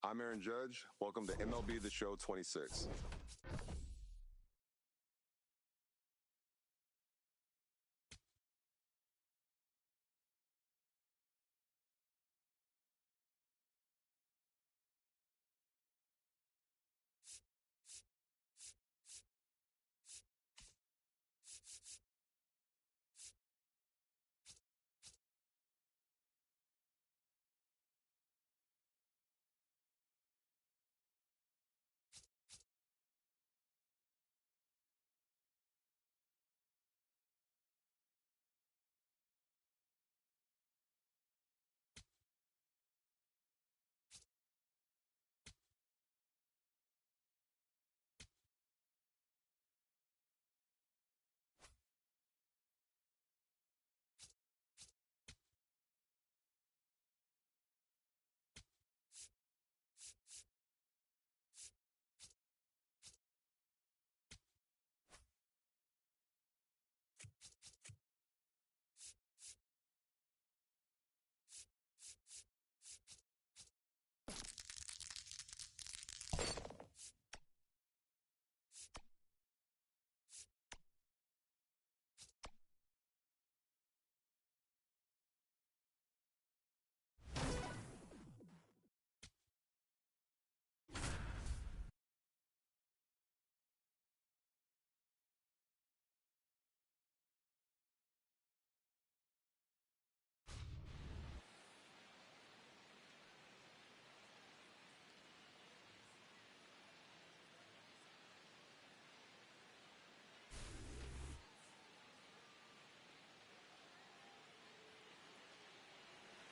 I'm Aaron Judge. Welcome to MLB The Show 26.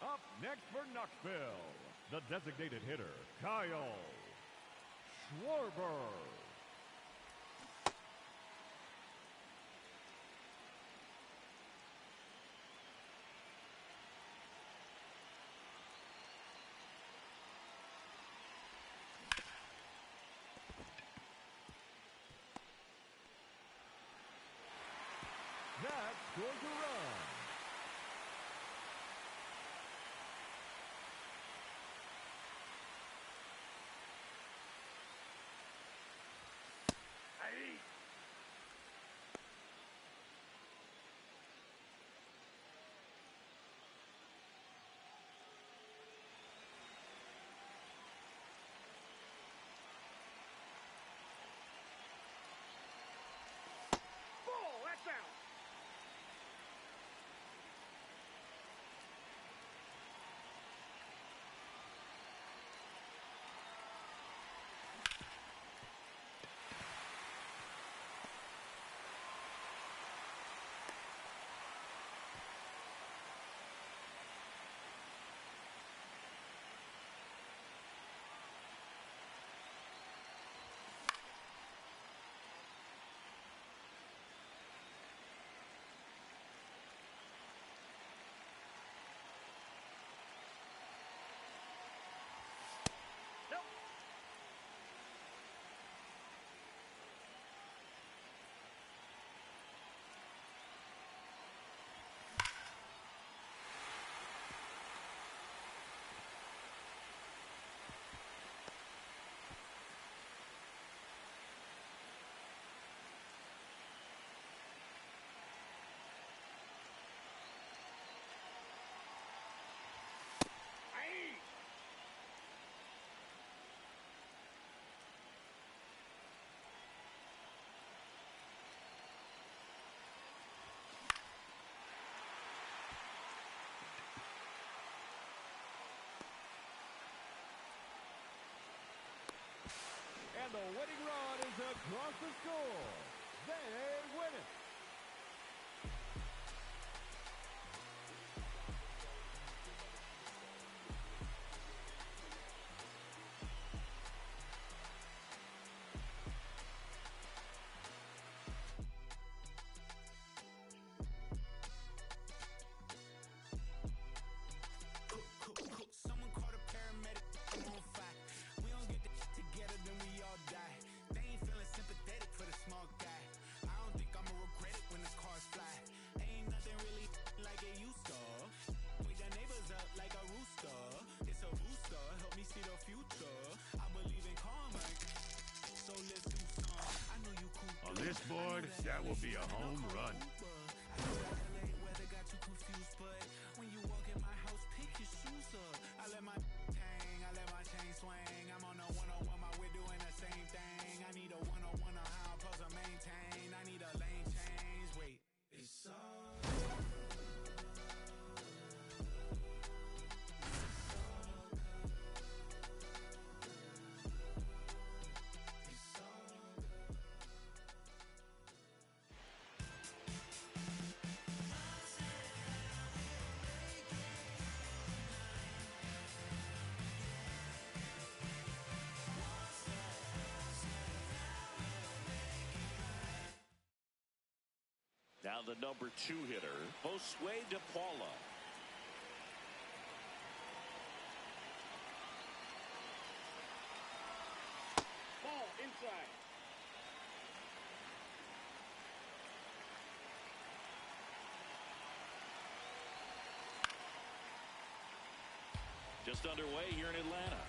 Up next for Knoxville, the designated hitter, Kyle Schwarber. That scores a run. Ball, that's out. Nope. Aye. And the winning run is across the score. They win it. Someone called a paramedic, I'm on fire. We don't get this together, then we all die. They ain't feeling sympathetic for the small guy. I don't think I'ma regret That will be a home run. LA weather got you confused, but when you walk in my house, pick your shoes up. I let my hang, I let my chain swing. I'm on a 101, my we're doing the same thing. I need a 101 on how I'm supposed to maintain. I need a lane change. Wait, it's all now the number 2 hitter, Josue De Paula. Ball inside. Just underway here in Atlanta.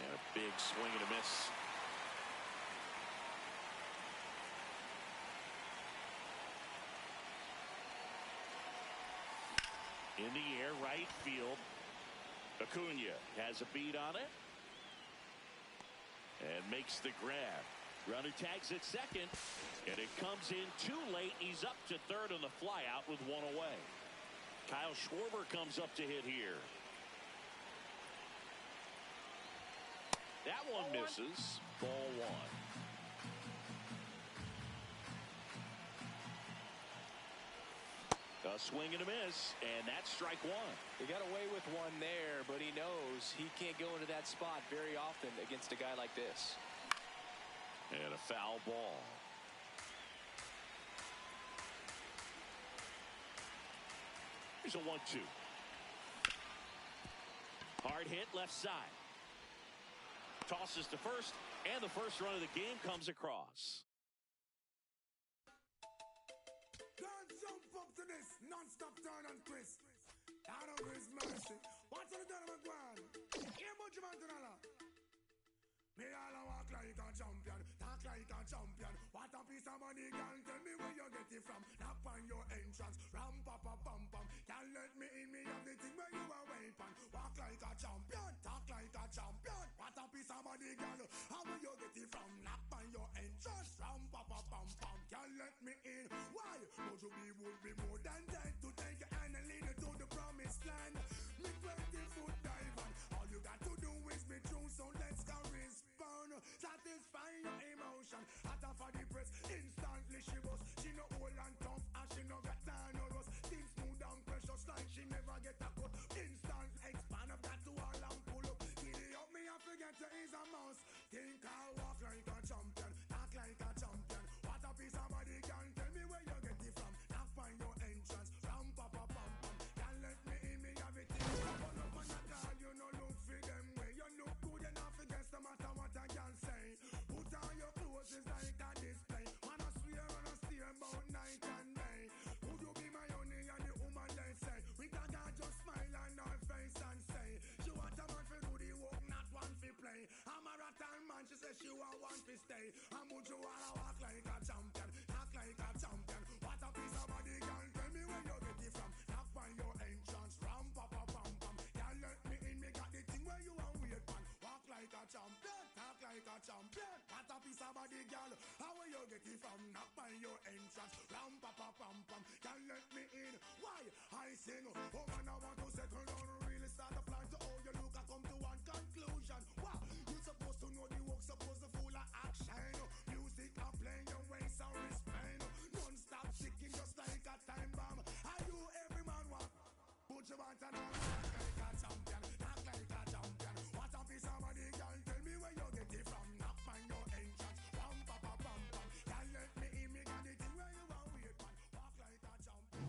And a big swing and a miss. In the air, right field. Acuna has a beat on it. And makes the grab. Runner tags at second. And it comes in too late. He's up to third on the flyout with one away. Kyle Schwarber comes up to hit here. That one misses. Ball 1. A swing and a miss, and that's strike 1. He got away with one there, but he knows he can't go into that spot very often against a guy like this. And a foul ball. Here's a 1-2. Hard hit left side. Tosses to first, and the first run of the game comes across. Can't jump up to this non-stop turn and twist. Out of his mercy. What's on the done of McGuire? Here much of Antonella. Me all a walk like a champion, talk like a champion. What a piece of money, girl, tell me where you get it from. Knock on your entrance, ram pa pa pam pam. Can't let me in, me have the thing where you are waiting. Walk like a champion, talk like a champion. What a piece of money, girl, how will you get it from? Knock on your entrance, ram pa pa pam pam. Can't let me in, why? Would you be would be more than dead to take your hand and lead you to the promised land? Me 20-foot dive on, all you got to do is be true, so let's go respond. Satisfy your emotion, hotter for the press, instantly she bust. She no old and tough, and she no got time no rust. Things smooth and precious like she never get a cut. Instant expand, I've got to all and pull up. Giddy up, me I forget to ease a mouse. Think I'll walk like a champion, talk like a champion. What a piece of body, can tell me where you get it from. Knock on your entrance, ram pa pa pam pam. Can't let me in, me have it in. Come on up on the call, you no look for them way. You look good enough against no matter what I can say. Put on your clothes, it's like a display. Man, I swear and I steer about night and day. Would you be my honey and the woman, they say. We can just smile on her face and say, she want a man for do the work, not one for play. I'm a rattan man, she says she want one for stay. And would you wanna walk like a champion, talk like a champion. What a piece of body, girl, tell me where you get it from. Knock on your entrance, ram pa pa pam pam. Can't let me in, me got the thing where you want wait man. Walk like a champion, talk like a champion. What a piece of body, girl, how will you get it from? Knock on your entrance, ram pa pa pam pam. Can't let me in, why? I sing, oh man, I want to settle down, really start a plan to how you look, I come to one conclusion. Wow, you supposed to know the work, supposed to full of action. Music are playing, your waist are respect. Non-stop ticking just like a time bomb. Are you every man want? Put your want and talk like a champion, talk like a champion. What a piece of money, girl, tell me where you get it from. Knock on your entrance, ram pa pa pam pam. Can't let me in, me got it where you want wait man. Walk like a champion.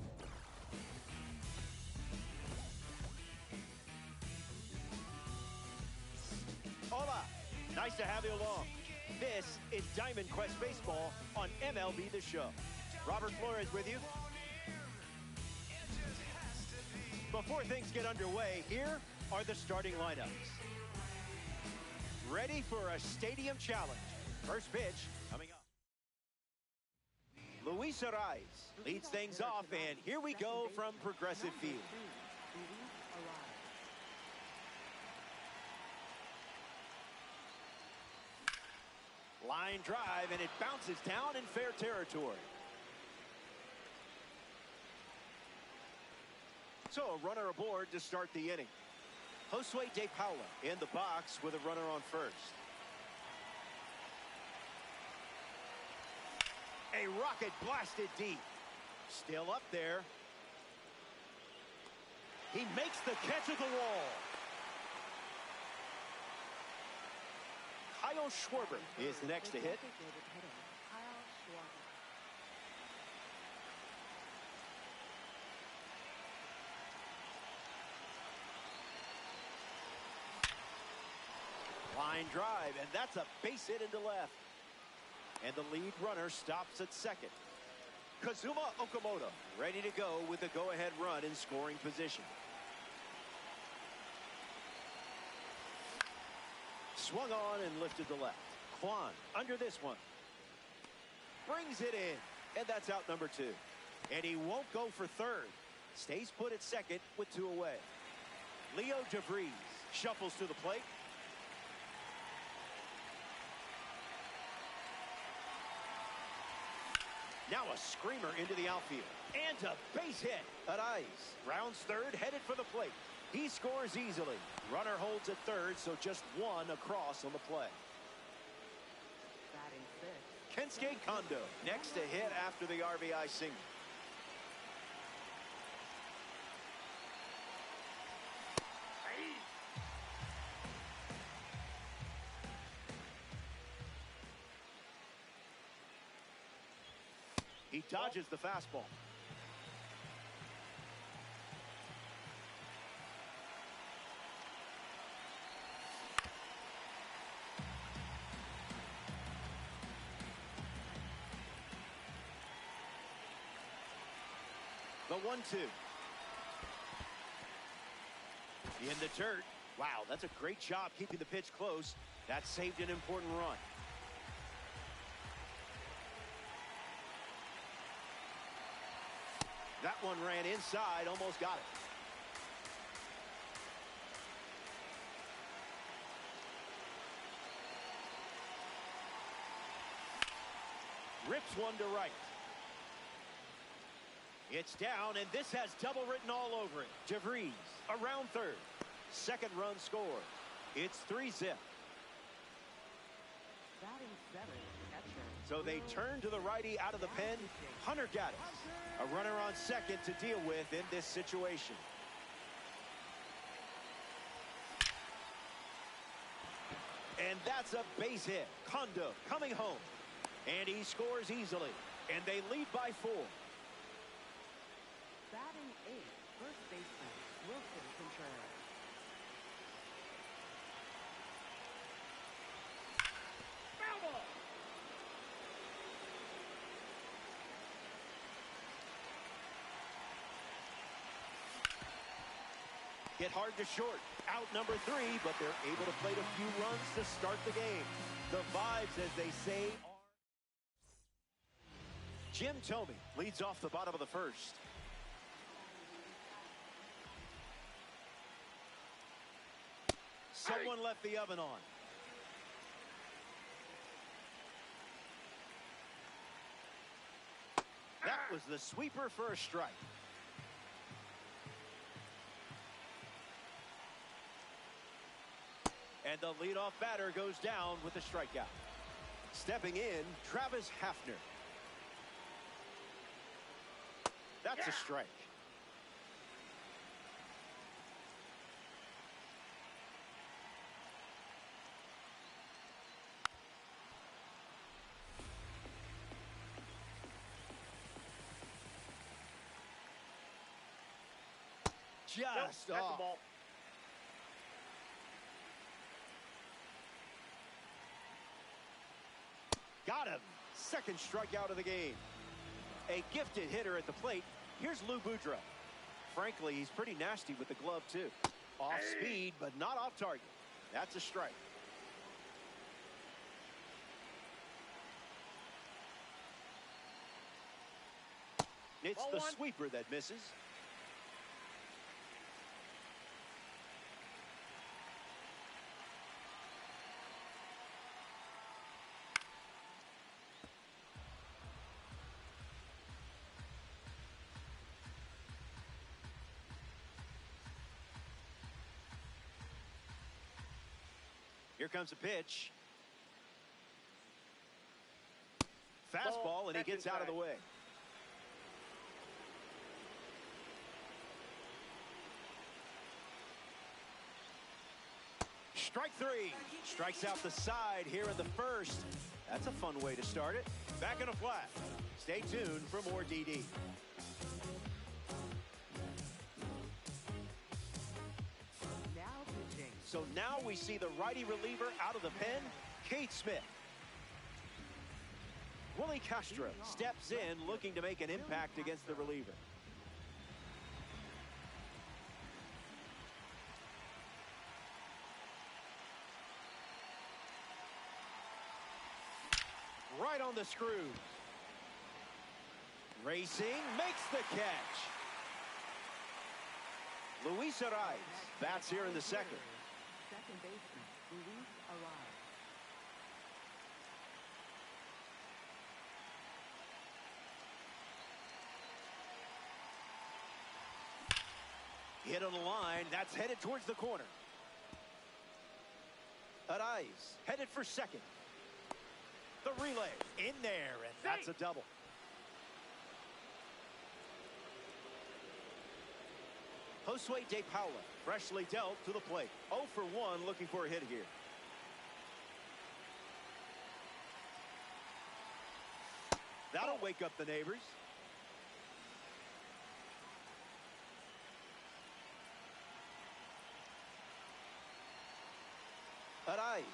Hola, nice to have you along. This is Diamond Quest Baseball on MLB The Show. Robert Flores with you. Before things get underway, here are the starting lineups. ready for a stadium challenge. First pitch coming up. Luis Ariz leads things off, and here we go from Progressive Field. Line drive, and it bounces down in fair territory. So a runner aboard to start the inning. Josue De Paula in the box with a runner on first. A rocket blasted deep. Still up there. He makes the catch at the wall. Kyle Schwarber is the next to hit. Line drive, and that's a base hit into left. And the lead runner stops at second. Kazuma Okamoto ready to go with a go-ahead run in scoring position. Swung on and lifted to left. Kwan under this one. Brings it in, and that's out number 2. And he won't go for third. Stays put at second with 2 away. Leo DeVries shuffles to the plate. Now a screamer into the outfield. And a base hit. Ariz rounds third, headed for the plate. He scores easily. Runner holds at third, so just 1 across on the play. Kensuke Kondo next to hit after the RBI single. He dodges the fastball. The 1-2. In the dirt. Wow, that's a great job keeping the pitch close. That saved an important run. That one ran inside, almost got it. Rips one to right. It's down, and this has double written all over it. DeVries around third. Second run scored. It's 3-zip. So they turn to the righty out of the pen. Hunter got it. A runner on second to deal with in this situation. And that's a base hit. Kondo coming home. And he scores easily. And they lead by 4. Batting 8th, first baseman, Wilson Contreras. Foul ball. Hit hard to short. Out number 3, but they're able to plate a few runs to start the game. The vibes, as they say, are... Jim Thome leads off the bottom of the first. Someone left the oven on. That was the sweeper for a strike. And the leadoff batter goes down with a strikeout. Stepping in, Travis Hafner. That's a strike. Just Nope, off. the ball. Got him. Second strikeout of the game. A gifted hitter at the plate. Here's Lou Boudreaux. Frankly, he's pretty nasty with the glove, too. Off speed, but not off target. That's a strike. It's the sweeper that misses. Here comes a pitch. Fastball, and he gets out of the way. Strike three. Strikes out the side here in the first. That's a fun way to start it. Back in a flat. Stay tuned for more DD. So now we see the righty reliever out of the pen, Kate Smith. Willie Castro steps in looking to make an impact against the reliever. Right on the screws. Racing, makes the catch. Luis Arias bats here in the second. Second baseman, Luis Arias. Hit on the line. That's headed towards the corner. Arias headed for second. The relay in there, and that's a double. Josue De Paula freshly dealt to the plate. 0 for 1, looking for a hit here. That'll wake up the neighbors. Arias,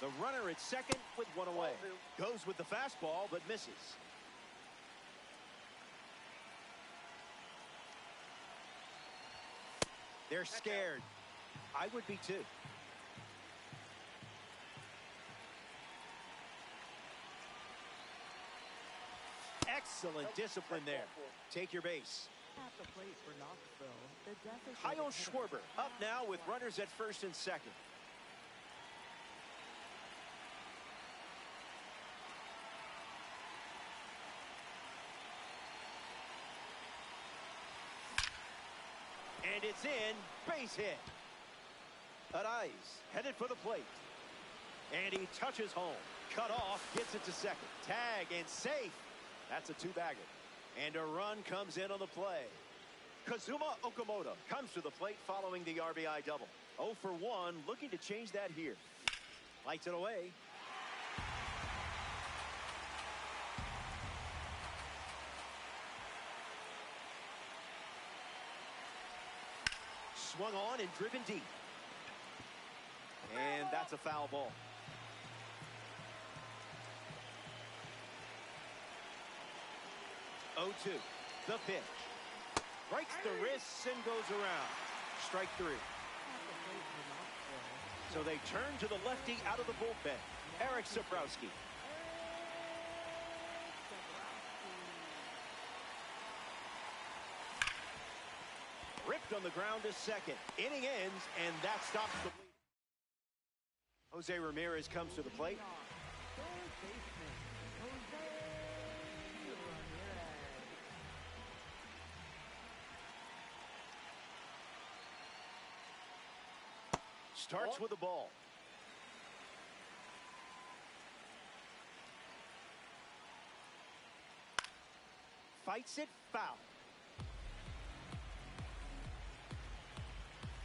the runner at second with one away. Goes with the fastball, but misses. They're scared. I would be too. Excellent discipline there. Take your base. At the plate for Knoxville, the deficit. Kyle Schwarber up now with runners at first and second. And it's in, base hit. Arias headed for the plate. And he touches home. Cut off, gets it to second. Tag and safe. That's a two-bagger. And a run comes in on the play. Kazuma Okamoto comes to the plate following the RBI double. 0 for 1, looking to change that here. Lights it away. Swung on and driven deep. And that's a foul ball. Oh, 2. The pitch. Breaks the wrists and goes around. Strike 3. So they turn to the lefty out of the bullpen, Eric Sabrowski. Ripped on the ground to second. Inning ends, and that stops the bleeding. Jose Ramirez comes to the plate. Starts with the ball. Fights it, foul.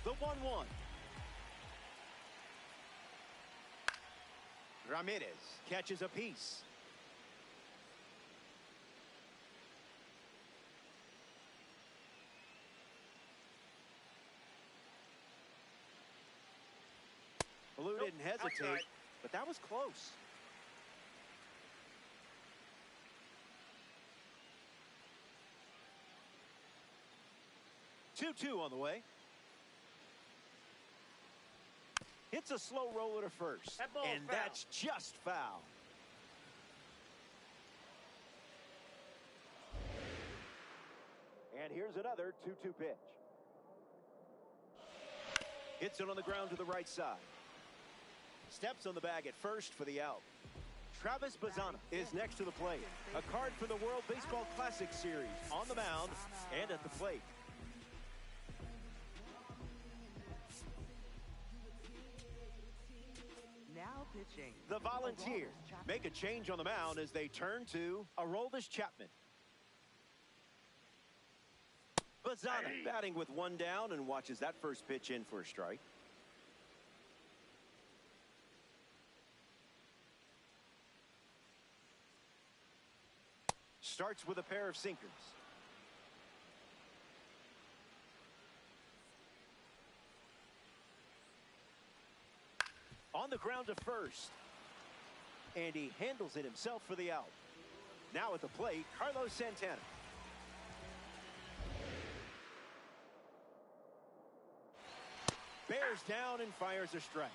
The 1-1. Ramirez catches a piece. Blue didn't hesitate, but that was close. Two on the way. Hits a slow roller to first, and that's just foul. And here's another 2-2 pitch. Hits it on the ground to the right side. Steps on the bag at first for the out. Travis Bazzana is next to the plate. A card for the World Baseball Classic Series on the mound and at the plate. Now pitching. The Volunteers make a change on the mound as they turn to Aroldis Chapman. Bazzana batting with one down and watches that first pitch in for a strike. Starts with a pair of sinkers. On the ground to first. And he handles it himself for the out. Now at the plate, Carlos Santana. Bears down and fires a strike.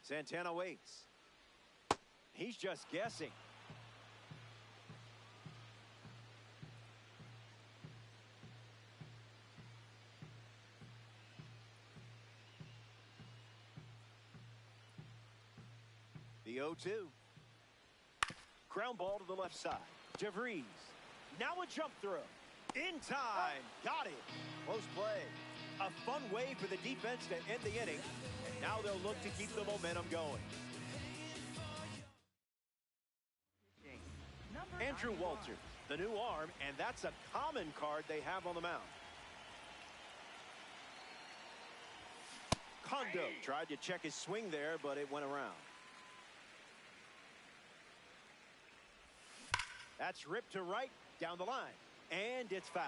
Santana waits. He's just guessing. The 0-2. Ground ball to the left side. JaVriez. Now a jump throw. In time. Got it. Close play. A fun way for the defense to end the inning. And now they'll look to keep the momentum going. Andrew Walter, the new arm, and that's a common card they have on the mound. Kondo tried to check his swing there, but it went around. That's ripped to right, down the line, and it's foul.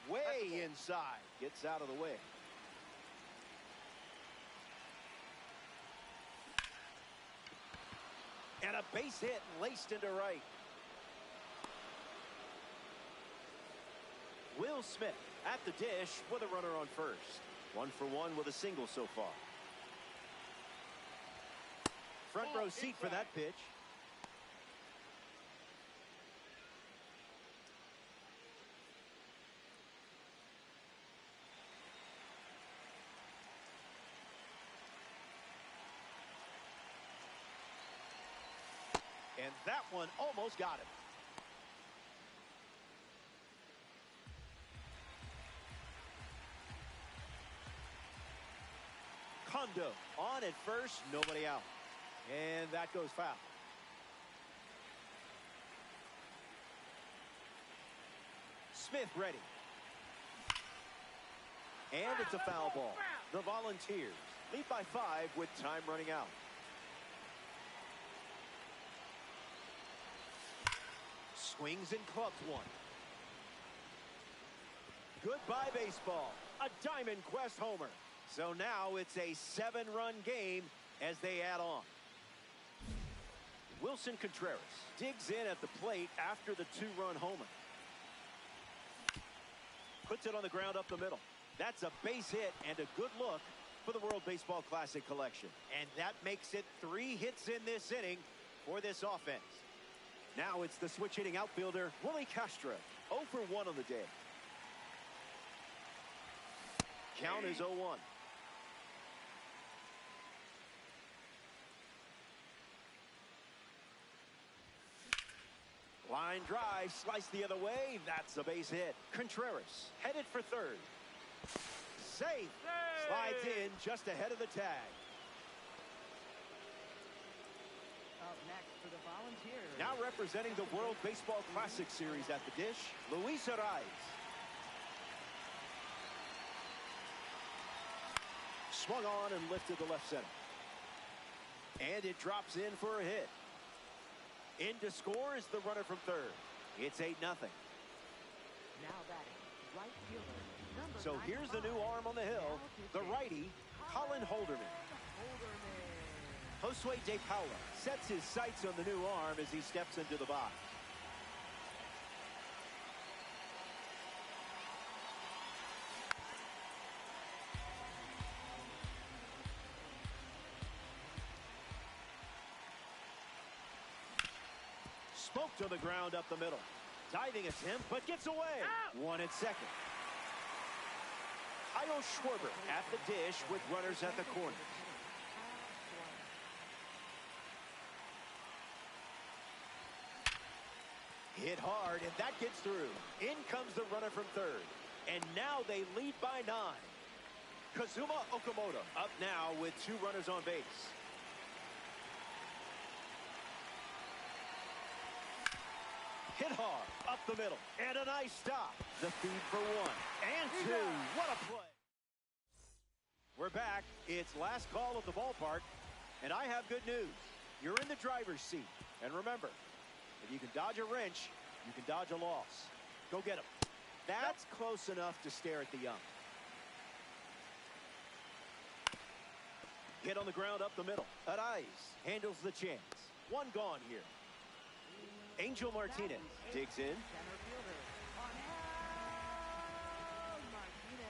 Way inside, gets out of the way. And a base hit laced into right. Will Smith at the dish with a runner on first. 1 for 1 with a single so far. Front row seat for that pitch. And that one almost got him. Kondo on at first, nobody out. And that goes foul. Smith ready. And it's a foul ball. The Volunteers lead by 5 with time running out. Swings and clubs one. Goodbye baseball. A Diamond Quest homer. So now it's a 7-run game as they add on. Wilson Contreras digs in at the plate after the 2-run homer. Puts it on the ground up the middle. That's a base hit and a good look for the World Baseball Classic collection. And that makes it 3 hits in this inning for this offense. Now it's the switch hitting outfielder, Willie Castro. 0 for 1 on the day. Count is 0-1. Line drive, sliced the other way. That's a base hit. Contreras headed for third. Safe. Slides in just ahead of the tag. Up next for the Volunteers. Now representing the World Baseball Classic Series at the dish, Luis Ariz. Swung on and lifted to left center. And it drops in for a hit. In to score is the runner from third. It's 8-0. Now batting, right fielder, number So here's the new arm on the hill, the righty, Colin Holderman. Josue De Paula sets his sights on the new arm as he steps into the box. Smoked to the ground up the middle. Diving attempt, but gets away. One at second. Kyle Schwarber at the dish with runners at the corners. Hit hard, and that gets through. In comes the runner from third. And now they lead by 9. Kazuma Okamoto up now with 2 runners on base. Hit hard, up the middle, and a nice stop. The feed for 1 and 2. What a play. We're back. It's last call of the ballpark, and I have good news. You're in the driver's seat. And remember, if you can dodge a wrench, you can dodge a loss. Go get him. That's close enough to stare at the ump. Hit on the ground up the middle. Araiz handles the chance. 1 gone here. Angel Martinez digs in. Center fielder, Martinez.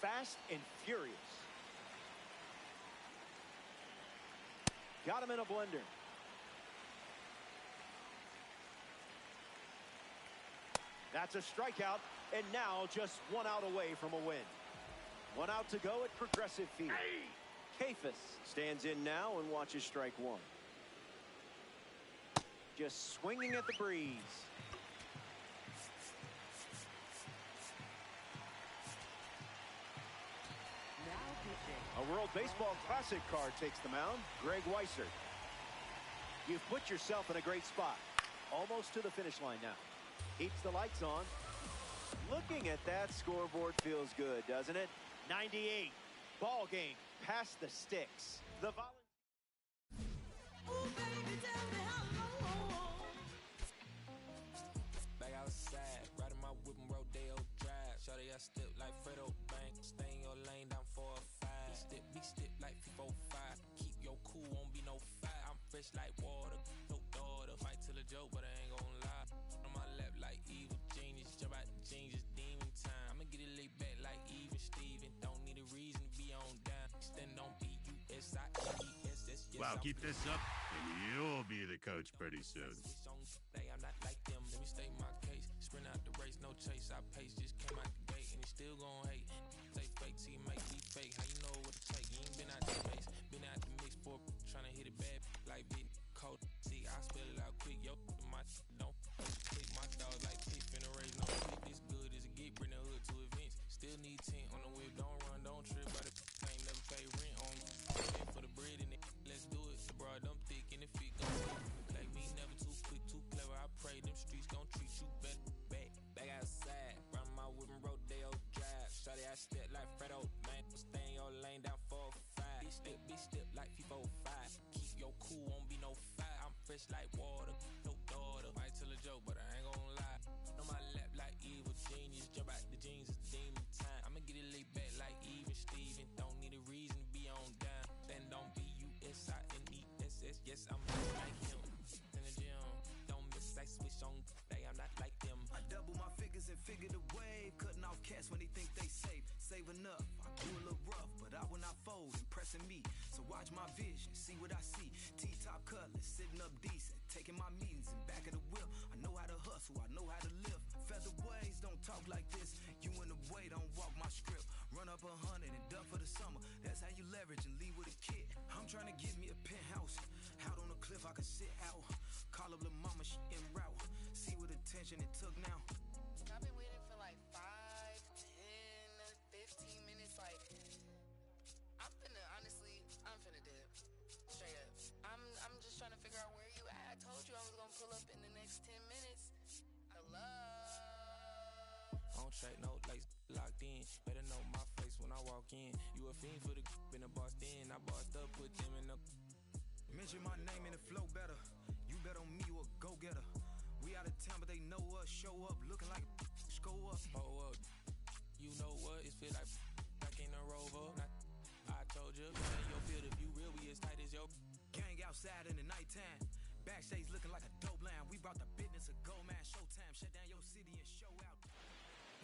Fast and furious. Got him in a blender. That's a strikeout, and now just 1 out away from a win. 1 out to go at Progressive Field. Kafis stands in now and watches strike 1. Just swinging at the breeze. Now pitching. A World Baseball Classic card takes the mound. Greg Weissert. You've put yourself in a great spot. Almost to the finish line now. Keeps the lights on. Looking at that scoreboard feels good, doesn't it? 98. Ball game past the sticks. The Back outside, riding my whip and Rodeo Drive. Shorty, I step like Fredo Bank. Stay in your lane down 4 or 5. Big step like 4 or 5. Keep your cool, won't be no fight. I'm fresh like water, no daughter. Might tell a joke, but I ain't gon' lie. On my lap like evil genius. Jump out the genius, demon time. I'ma get it laid back like even Steven. Don't need a reason to be on down. Stand on B-U-S-I-N-E-S-S. Wow, keep this up, and you'll be the coach pretty soon. I'm not like them, let me state my case. Sprint out the race, no chase. I pace, just came out the gate, and he still gon' hate. Say fake, see, make me fake. How you know what to take? You ain't been out the space, been out the mix for tryna hit it bad like big cold. See, I spell it out quick, yo. My don't click my dog like tick, finna raise no click. This good as it get, bring the hood to events. Still need 10 on the whip, don't run, don't trip. By the I ain't never pay rent on me. For the bread in it, let's do it. The broad, them thick and the feet gon' like me, never too quick, too clever. I pray them streets gon' treat you better. Back outside, run my whip and Rodeo Drive. Shorty, I step like Fredo, man. Stay in your lane down 4 or 5. Big step like 4 or 5. Keep your cool, won't be no fight. I'm fresh like water, no daughter. Might tell a joke, but I ain't gon' lie. On my lap like evil genius. Jump out the jeans, it's demon time. I'ma get it laid back like even Steven. Don't need a reason to be on down. Stand on B-U-S-I-N-E-S-S. Yes, I'm just like him. In the gym, don't miss, I switch on. I'm not like them. I double my figures and figure the wave. Cutting off cats when they think they safe. Save enough. I grew a little rough, but I will not fold. Impressing me. So watch my vision. See what I see. T-top colors. Sitting up decent. Taking my meetings in back of the whip. I know how to hustle. I know how to live. Featherweights don't talk like this. You in the way, don't walk my script. Run up 100 and done for the summer. That's how you leverage and leave with a kid. I'm trying to get me a penthouse. Out on the cliff I can sit out. Call up the mama, she en route. See what attention it took now. I've been waiting for like 5, 10, 15 minutes. Like, I'm finna dip. Straight up. I'm just trying to figure out where you at. I told you I was gonna pull up in the next 10 minutes. Hello? On track, no lights locked in. Better know my face when I walk in. You a fiend for the in the bossed in. I bossed up, put them in the. Mention my name and it flow better. You bet on me, you a go-getter. We out of town, but they know us. Show up, looking like go up. Oh, up. You know what? It feel like back in a Rover. I told you, in your field, if you real, we as tight as your. Gang outside in the nighttime. Backstage looking like a dope line. We brought the business of gold man. Showtime, shut down your city and show out.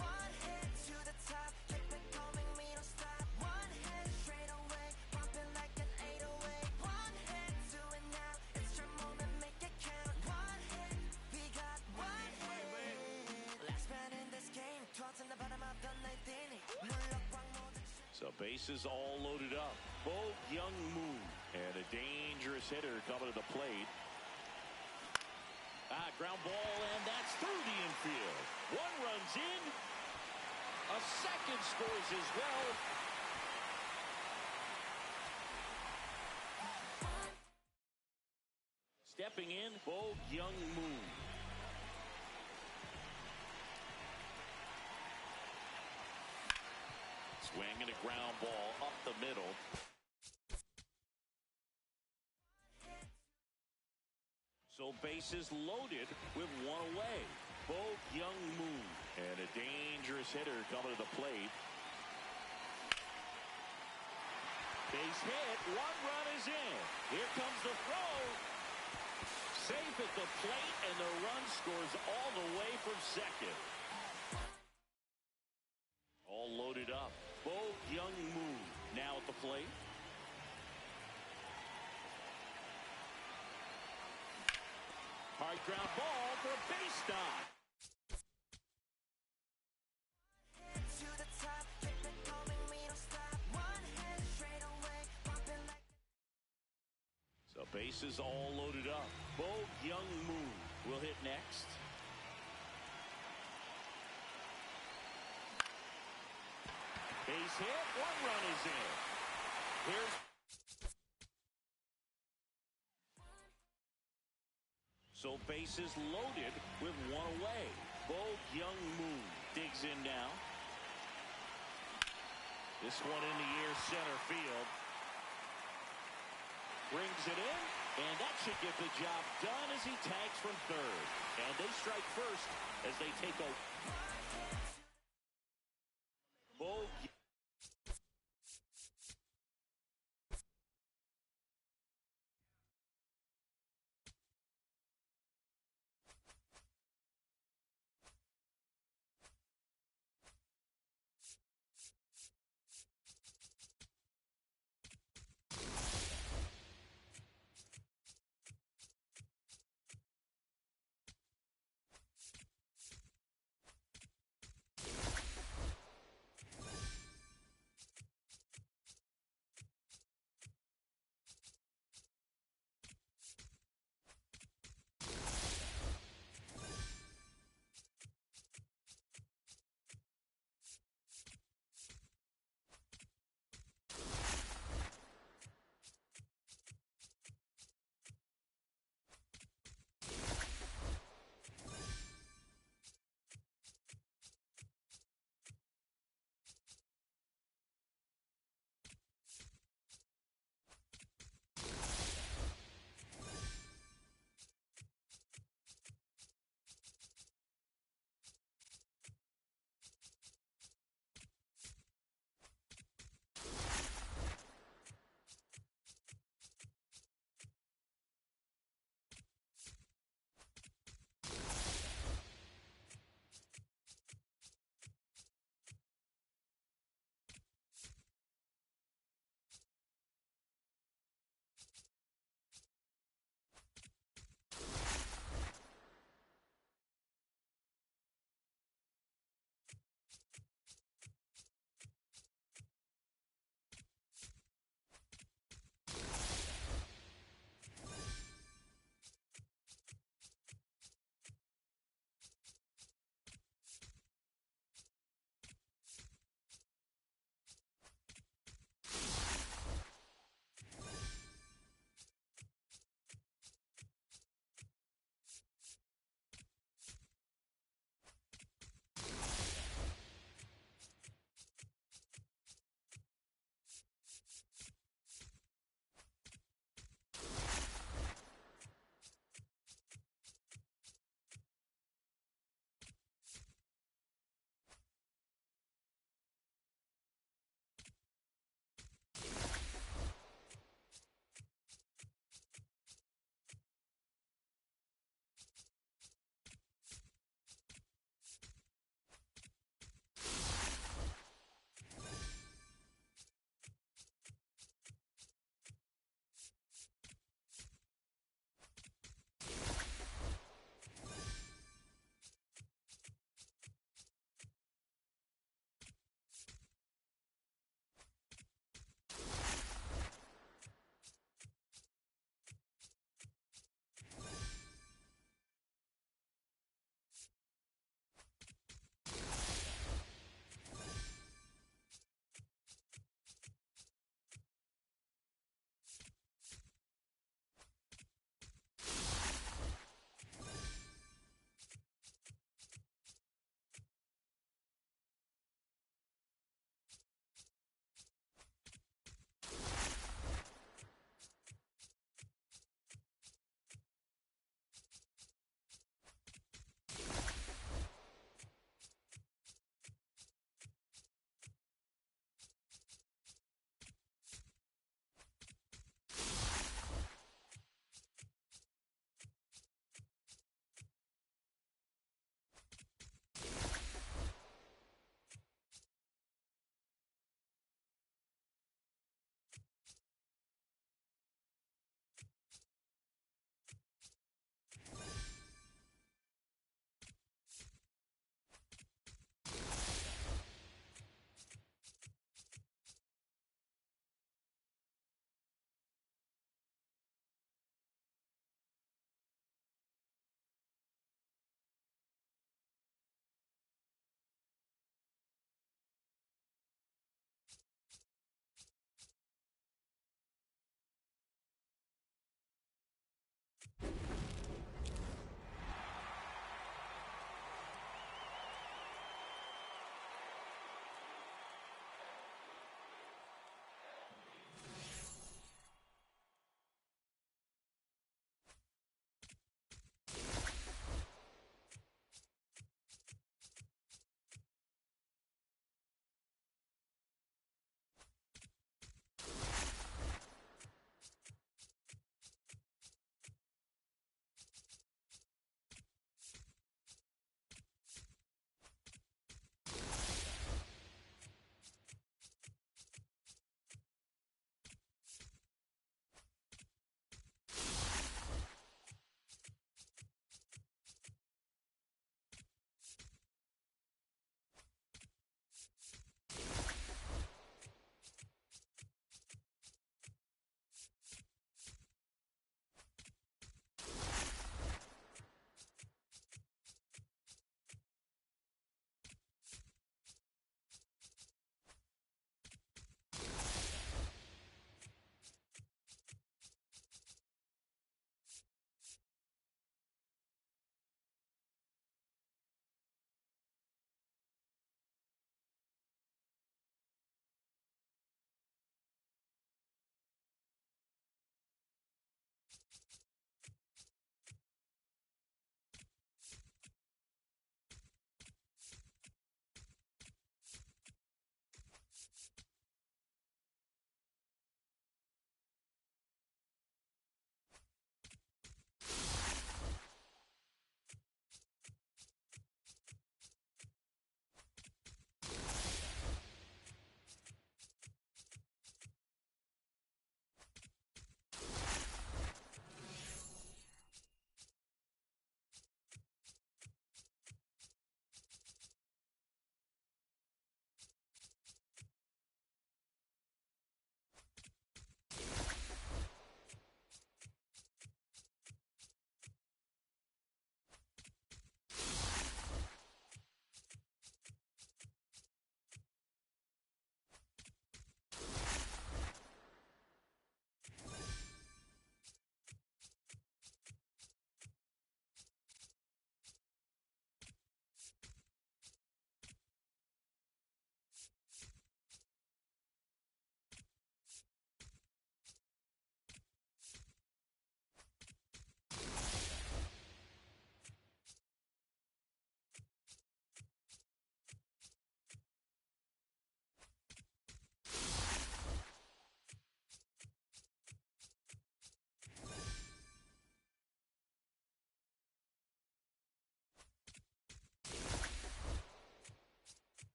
One head to the top, keep it coming, me don't stop. One head straight away, bumping like an 808. One head to it now, it's your bases all loaded up. Bo Young Moon. And a dangerous hitter coming to the plate. Ground ball, and that's through the infield. One runs in. A second scores as well. Stepping in, Bo Young Moon. Swinging a ground ball up the middle. So bases loaded with one away. Bo Young Moon. And a dangerous hitter coming to the plate. Base hit. One run is in. Here comes the throw. Safe at the plate, and the run scores all the way from second. All loaded up. Bo Young Moon now at the plate. Hard ground ball for a base stop. So bases all loaded up. Bo Young Moon will hit next. Base hit. One run is in. Here's so bases loaded with one away. Bo Young Moon digs in now. This one in the air center field. Brings it in, and that should get the job done as he tags from third. And they strike first as they take a Bo.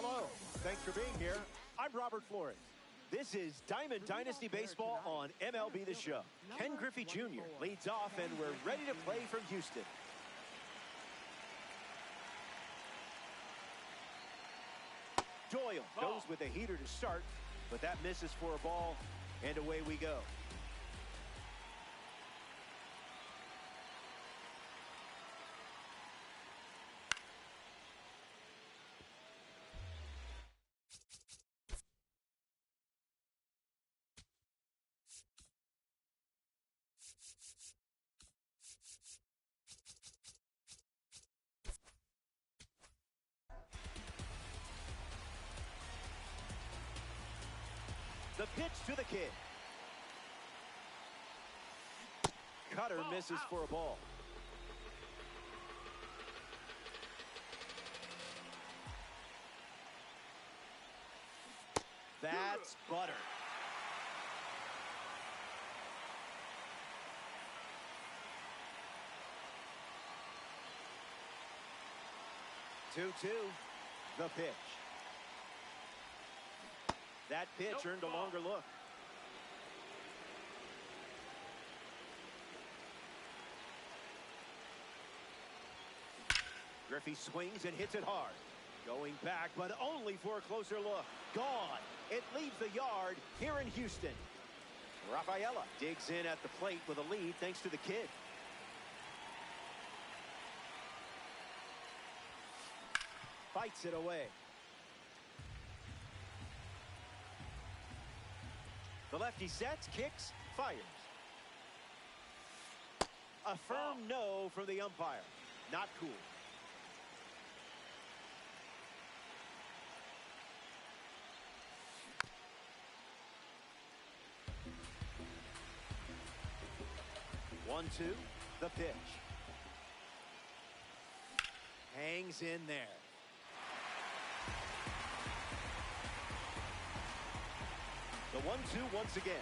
Hello. Thanks for being here. I'm Robert Flores. This is Diamond Dynasty Baseball on MLB The Show. Ken Griffey Jr. leads off, and we're ready to play from Houston. Doyle goes with a heater to start, but that misses for a ball, and away we go. The pitch to the kid. Cutter misses for a ball. That's butter. Two-two. The pitch. That pitch earned a longer look. Griffey swings and hits it hard. Going back, but only for a closer look. Gone. It leaves the yard here in Houston. Rafaela digs in at the plate with a lead thanks to the kid. Fights it away. The lefty sets, kicks, fires. A firm no from the umpire. Not cool. One-two, the pitch. Hangs in there. The 1-2 once again.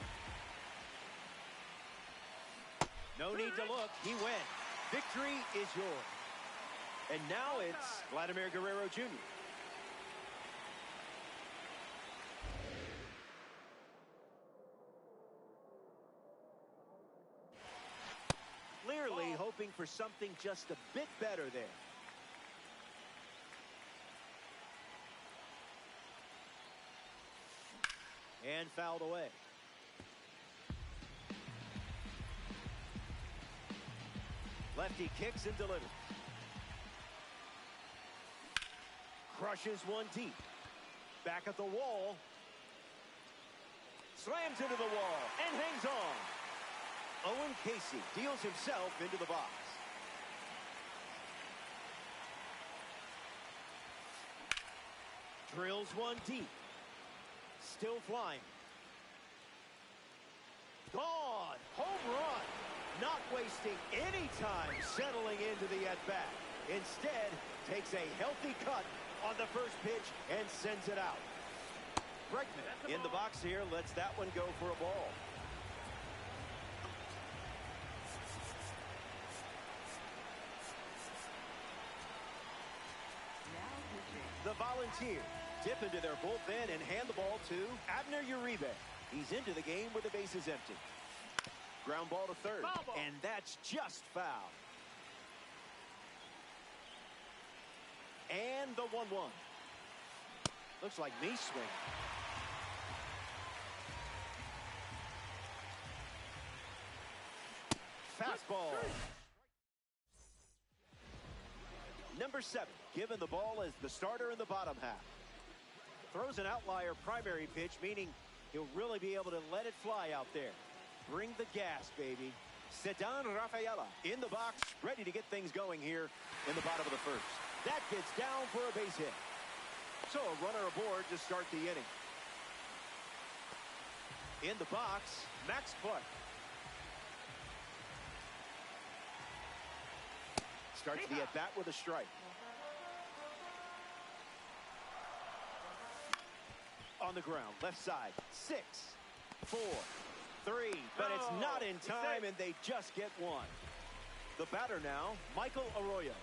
No need to look. He went. Victory is yours. And now it's Vladimir Guerrero Jr. Clearly hoping for something just a bit better there. And fouled away. Lefty kicks and delivers. Crushes one deep. Back at the wall. Slams into the wall and hangs on. Owen Casey deals himself into the box. Drills one deep. Still flying. Gone. Home run. Not wasting any time settling into the at-bat. Instead, takes a healthy cut on the first pitch and sends it out. Bregman in the box here lets that one go for a ball. The Volunteers dip into their bullpen and hand the ball to Abner Uribe. He's into the game with the bases empty. Ground ball to third, and that's just foul. And the 1-1. Looks like me swing. Fastball. Number 7, given the ball as the starter in the bottom half. Throws an outlier primary pitch, meaning he'll really be able to let it fly out there. Bring the gas, baby. Ceddanne Rafaela in the box, ready to get things going here in the bottom of the first. That gets down for a base hit. So a runner aboard to start the inning. In the box, Max Clark. Starts the at-bat with a strike. On the ground, left side, 6, 4, 3, but it's not in time, and they just get one. The batter now, Michael Arroyo.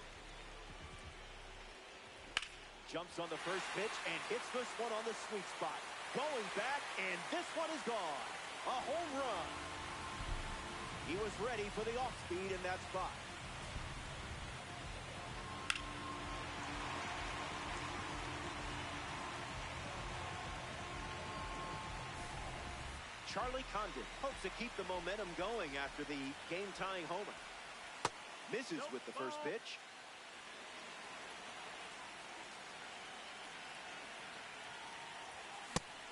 Jumps on the first pitch and hits this one on the sweet spot. Going back, and this one is gone. A home run. He was ready for the off-speed in that spot. Charlie Condon hopes to keep the momentum going after the game-tying homer. Misses with the first pitch.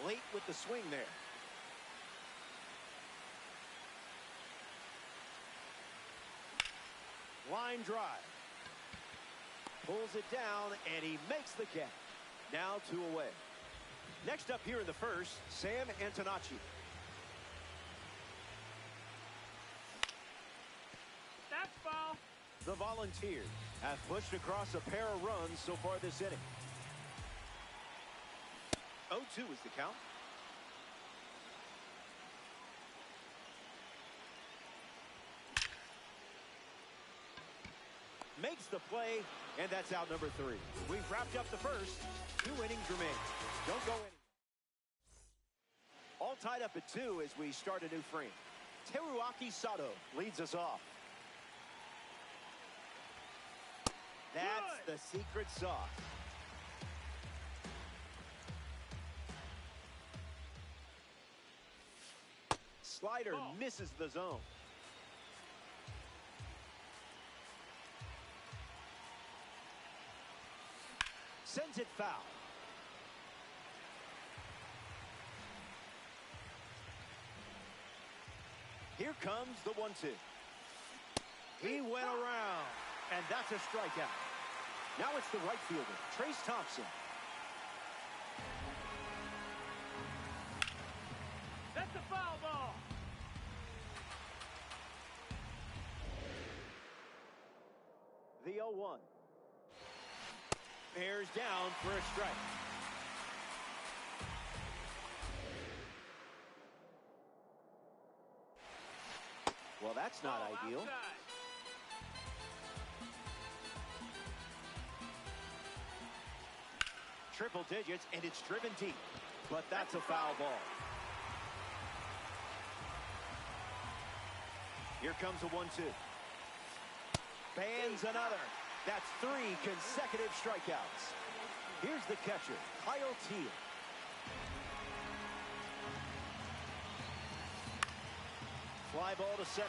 Late with the swing there. Line drive. Pulls it down, and he makes the catch. Now 2 away. Next up here in the first, Sam Antonacci. That's foul. The Volunteers have pushed across a pair of runs so far this inning. 0-2 is the count. Makes the play, and that's out number 3. We've wrapped up the first. 2 innings remain. Don't go anywhere. All tied up at 2 as we start a new frame. Teruaki Sato leads us off. That's the secret sauce. Slider misses the zone. Sends it foul. Here comes the 1-2. He went around, and that's a strikeout. Now it's the right fielder, Trace Thompson. That's a foul ball. The 0-1. Bears down for a strike. Well, that's not ideal. Outside. Triple digits, and it's driven deep. But that's a foul ball. Here comes a 1-2. Bans another. That's 3 consecutive strikeouts. Here's the catcher, Kyle Teal. Fly ball to center.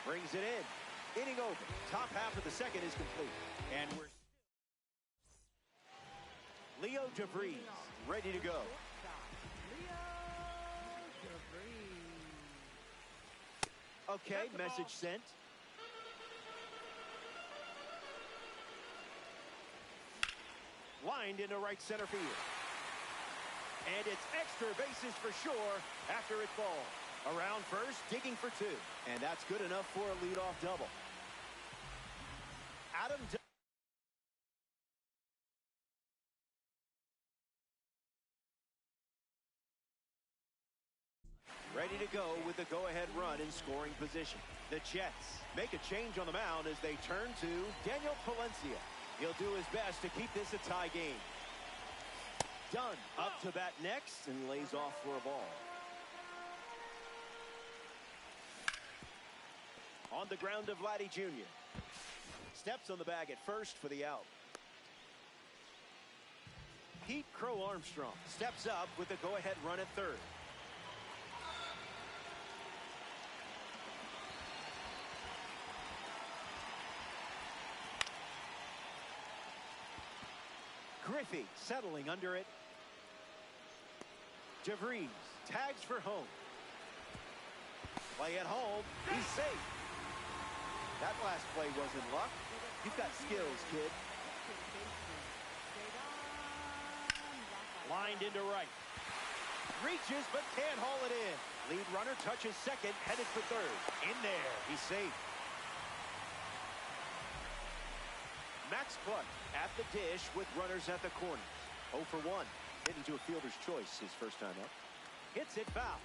Brings it in. Inning over. Top half of the second is complete. And we're Leo DeVries ready to go. Okay, message sent. Lined into right center field. And it's extra bases for sure after it falls. Around first, digging for 2. And that's good enough for a leadoff double. Adam ready to go with the go-ahead run in scoring position. The Jets make a change on the mound as they turn to Daniel Palencia. He'll do his best to keep this a tie game. Dunn up to bat next and lays off for a ball. On the ground of Vladdy Jr. Steps on the bag at first for the out. Pete Crow Armstrong steps up with the go-ahead run at third. Griffey settling under it. DeVries tags for home. Play at home. He's safe. That last play wasn't luck. You've got skills, kid. Lined into right. Reaches but can't haul it in. Lead runner touches second, headed for third. In there. He's safe. Max Clark at the dish with runners at the corner. 0 for 1. Hit into a fielder's choice his first time up. Hits it foul.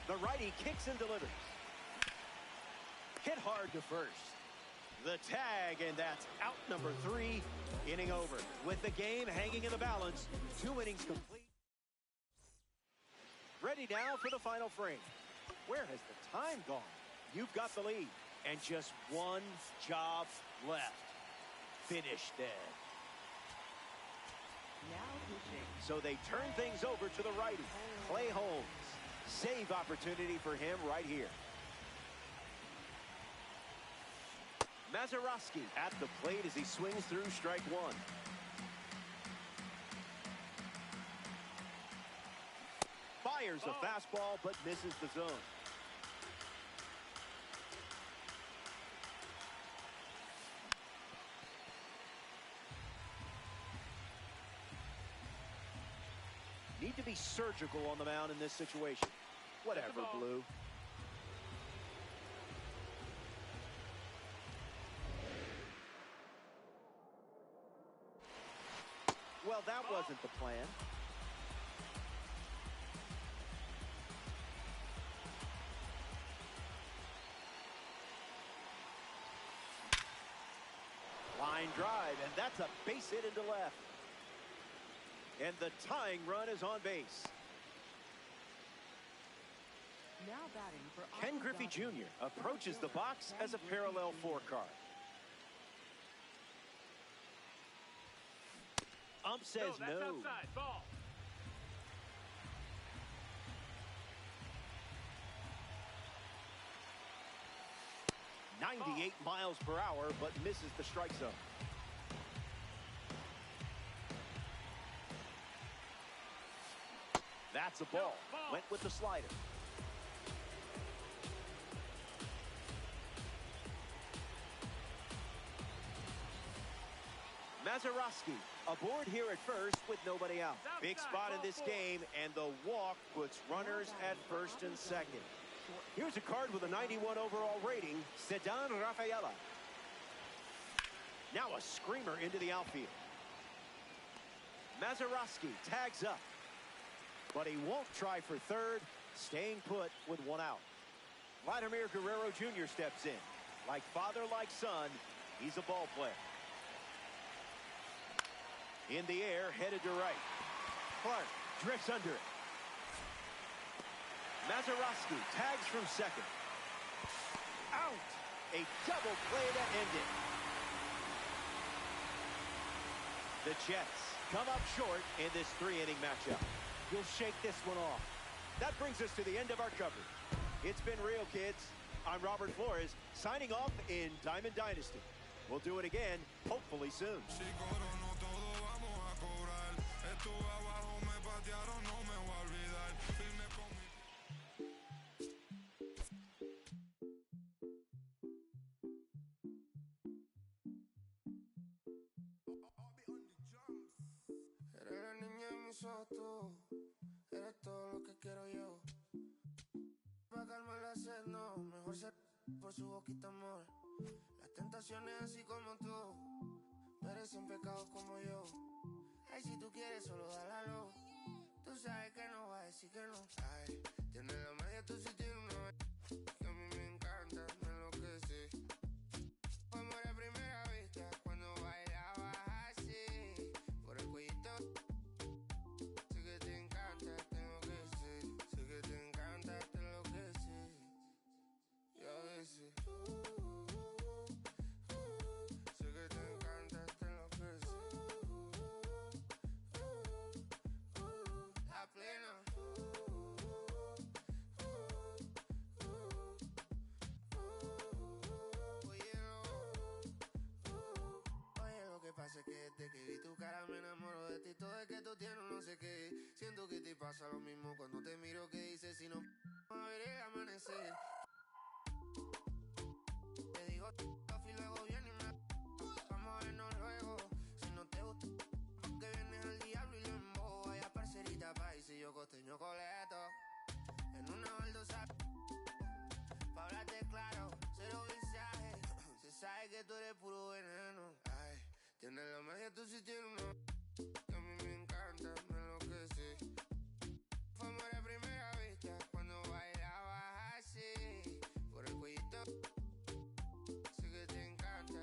The righty kicks and delivers. Hit hard to first. The tag, and that's out number 3. Inning over. With the game hanging in the balance, 2 innings complete. Ready now for the final frame. Where has the time gone? You've got the lead, and just one job left. Finish dead. Now pitching. So they turn things over to the righty, Clay Holmes. Save opportunity for him right here. Mazeroski at the plate as he swings through strike 1. Fires a fastball, but misses the zone. Need to be surgical on the mound in this situation. Whatever, Blue. Well, that wasn't the plan. Line drive, and that's a base hit into left. And the tying run is on base. Now batting for Ken Griffey Jr. approaches the box as a parallel 4 card. Ump says no. That's outside. Ball. .98 miles per hour, but misses the strike zone. That's a ball. Went with the slider. Mazeroski aboard here at first with nobody out. Big spot in this game, and the walk puts runners at first and second. Here's a card with a 91 overall rating, Sedan Rafaela. Now a screamer into the outfield. Mazeroski tags up, but he won't try for third, staying put with 1 out. Vladimir Guerrero Jr. steps in. Like father, like son, he's a ball player. In the air, headed to right. Clark drifts under it. Mazeroski tags from second. Out! A double play to end it. The Jets come up short in this 3-inning matchup. You'll shake this one off. That brings us to the end of our coverage. It's been real, kids. I'm Robert Flores, signing off in Diamond Dynasty. We'll do it again, hopefully soon. Eres la niña de mis ojos, tú. Eres todo lo que quiero yo. Pa' calmar la sed, no. Mejor ser por su boquita, amor. Las tentaciones así como tú merecen pecados como yo. Ay, si tú quieres, solo dálalo. Tú sabes que no va a decir que no. Ay, tienes la magia, tú sí tienes una que a mí me encanta, me enloquece. Fue amor a primera vista cuando bailabas así. Por el cuellito. Sé que te encanta, tengo que ser. Sé que te encanta, te enloquece. Y a veces sé que te encanta, te enloquece. La plena. Oye, lo que pasa es que desde que vi tu cara me enamoro de ti. Todo es que tú tienes no sé qué. Siento que te pasa lo mismo cuando te miro, que dices si no a ver el amanecer. Te digo y luego viene y me vamos a vernos luego. Si no te gusta porque vienes al diablo y lo embobo. Vaya parcerita país y yo costeño coleto. En una baldosa pa' hablarte claro, cero mensaje. Se sabe que tú eres puro veneno. Ay, tienes la magia, tú sí tienes una que a mí me encanta, me enloquece. Fue amor a primera vista cuando bailabas así. Por el cuellito. Sé que te encanta,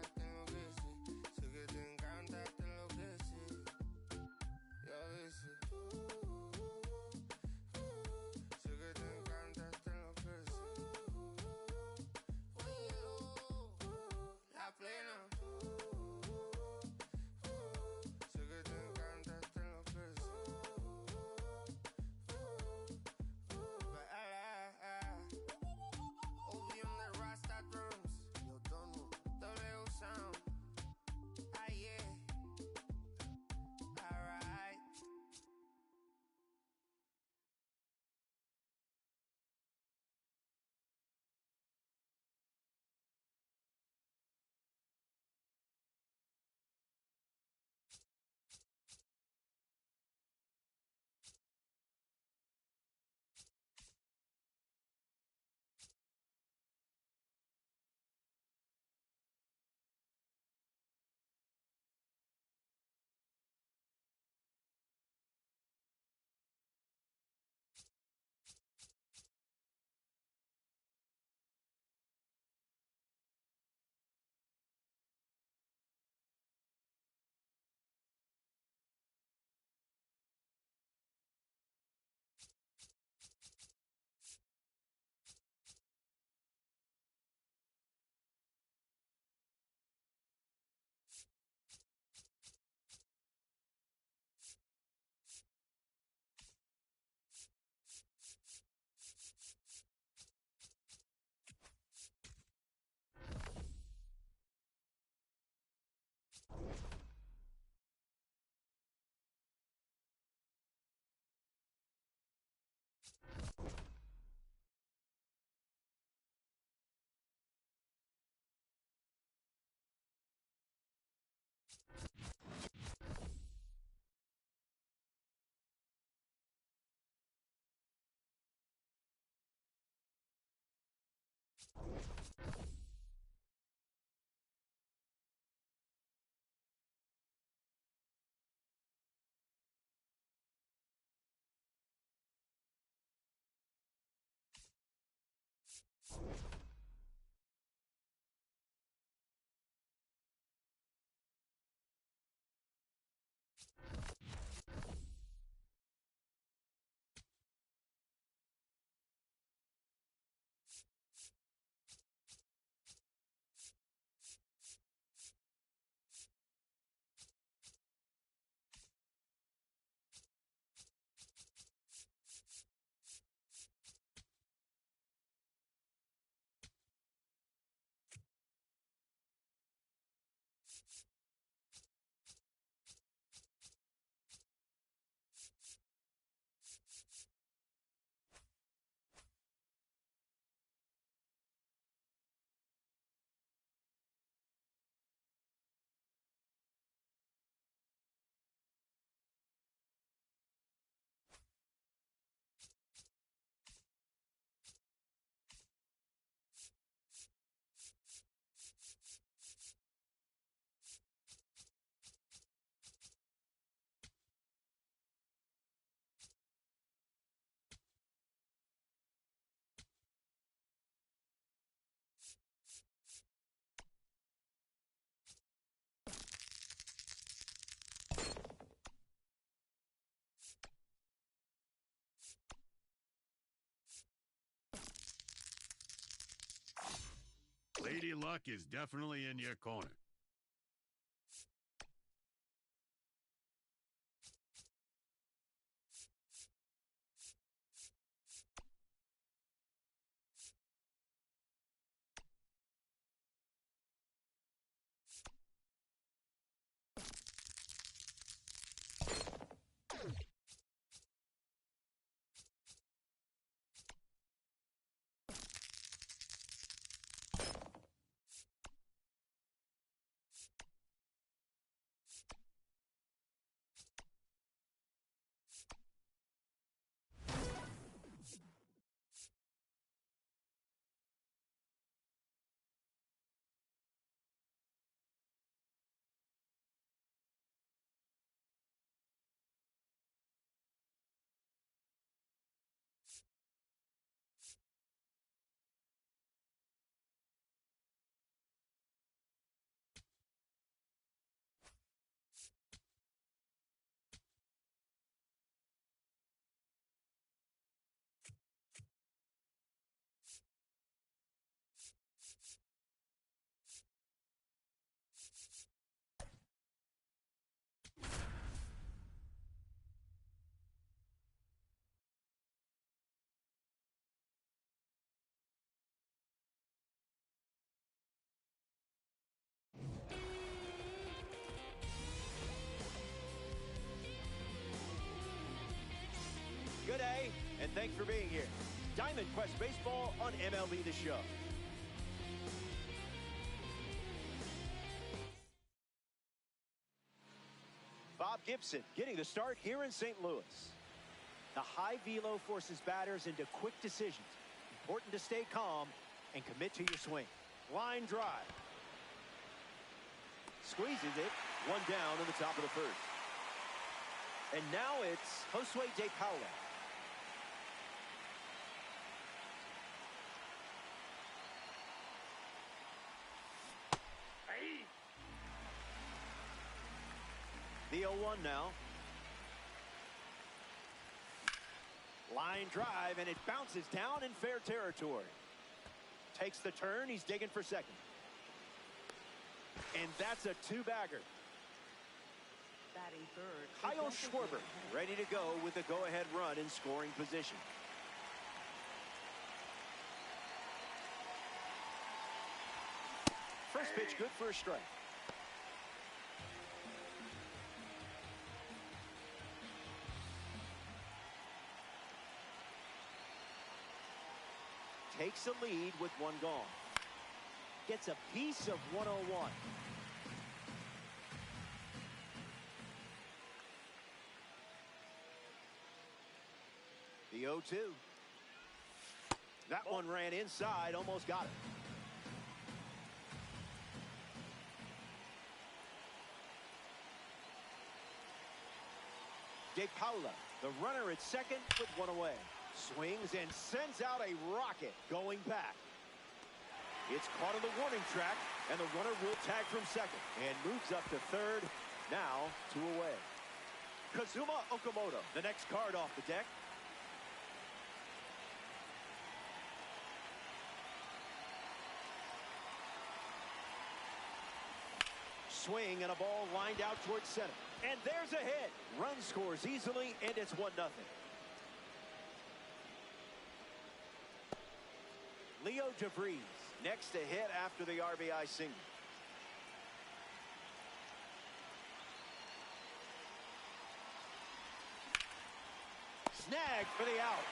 Lady Luck is definitely in your corner. Good day, and thanks for being here. Diamond Quest Baseball on MLB The Show. Bob Gibson getting the start here in St. Louis. The high velo forces batters into quick decisions. Important to stay calm and commit to your swing. Line drive. Squeezes it. One down in the top of the first. And now it's Josue De Paula. The 0-1 now. Line drive, and it bounces down in fair territory. Takes the turn. He's digging for second. And that's a two-bagger. Batting third. Kyle Schwarber ready to go with the go-ahead run in scoring position. First pitch good for a strike. Takes a lead with one gone. Gets a piece of 101. The 0-2. That one ran inside, almost got it. De Paula, the runner at second with one away. Swings and sends out a rocket going back. It's caught on the warning track, and the runner will tag from second and moves up to third. Now 2 away. Kazuma Okamoto, the next card off the deck. Swing and a ball lined out towards center. And there's a hit. Run scores easily, and it's 1-0. Leo DeVries next to hit after the RBI single. Snag for the out.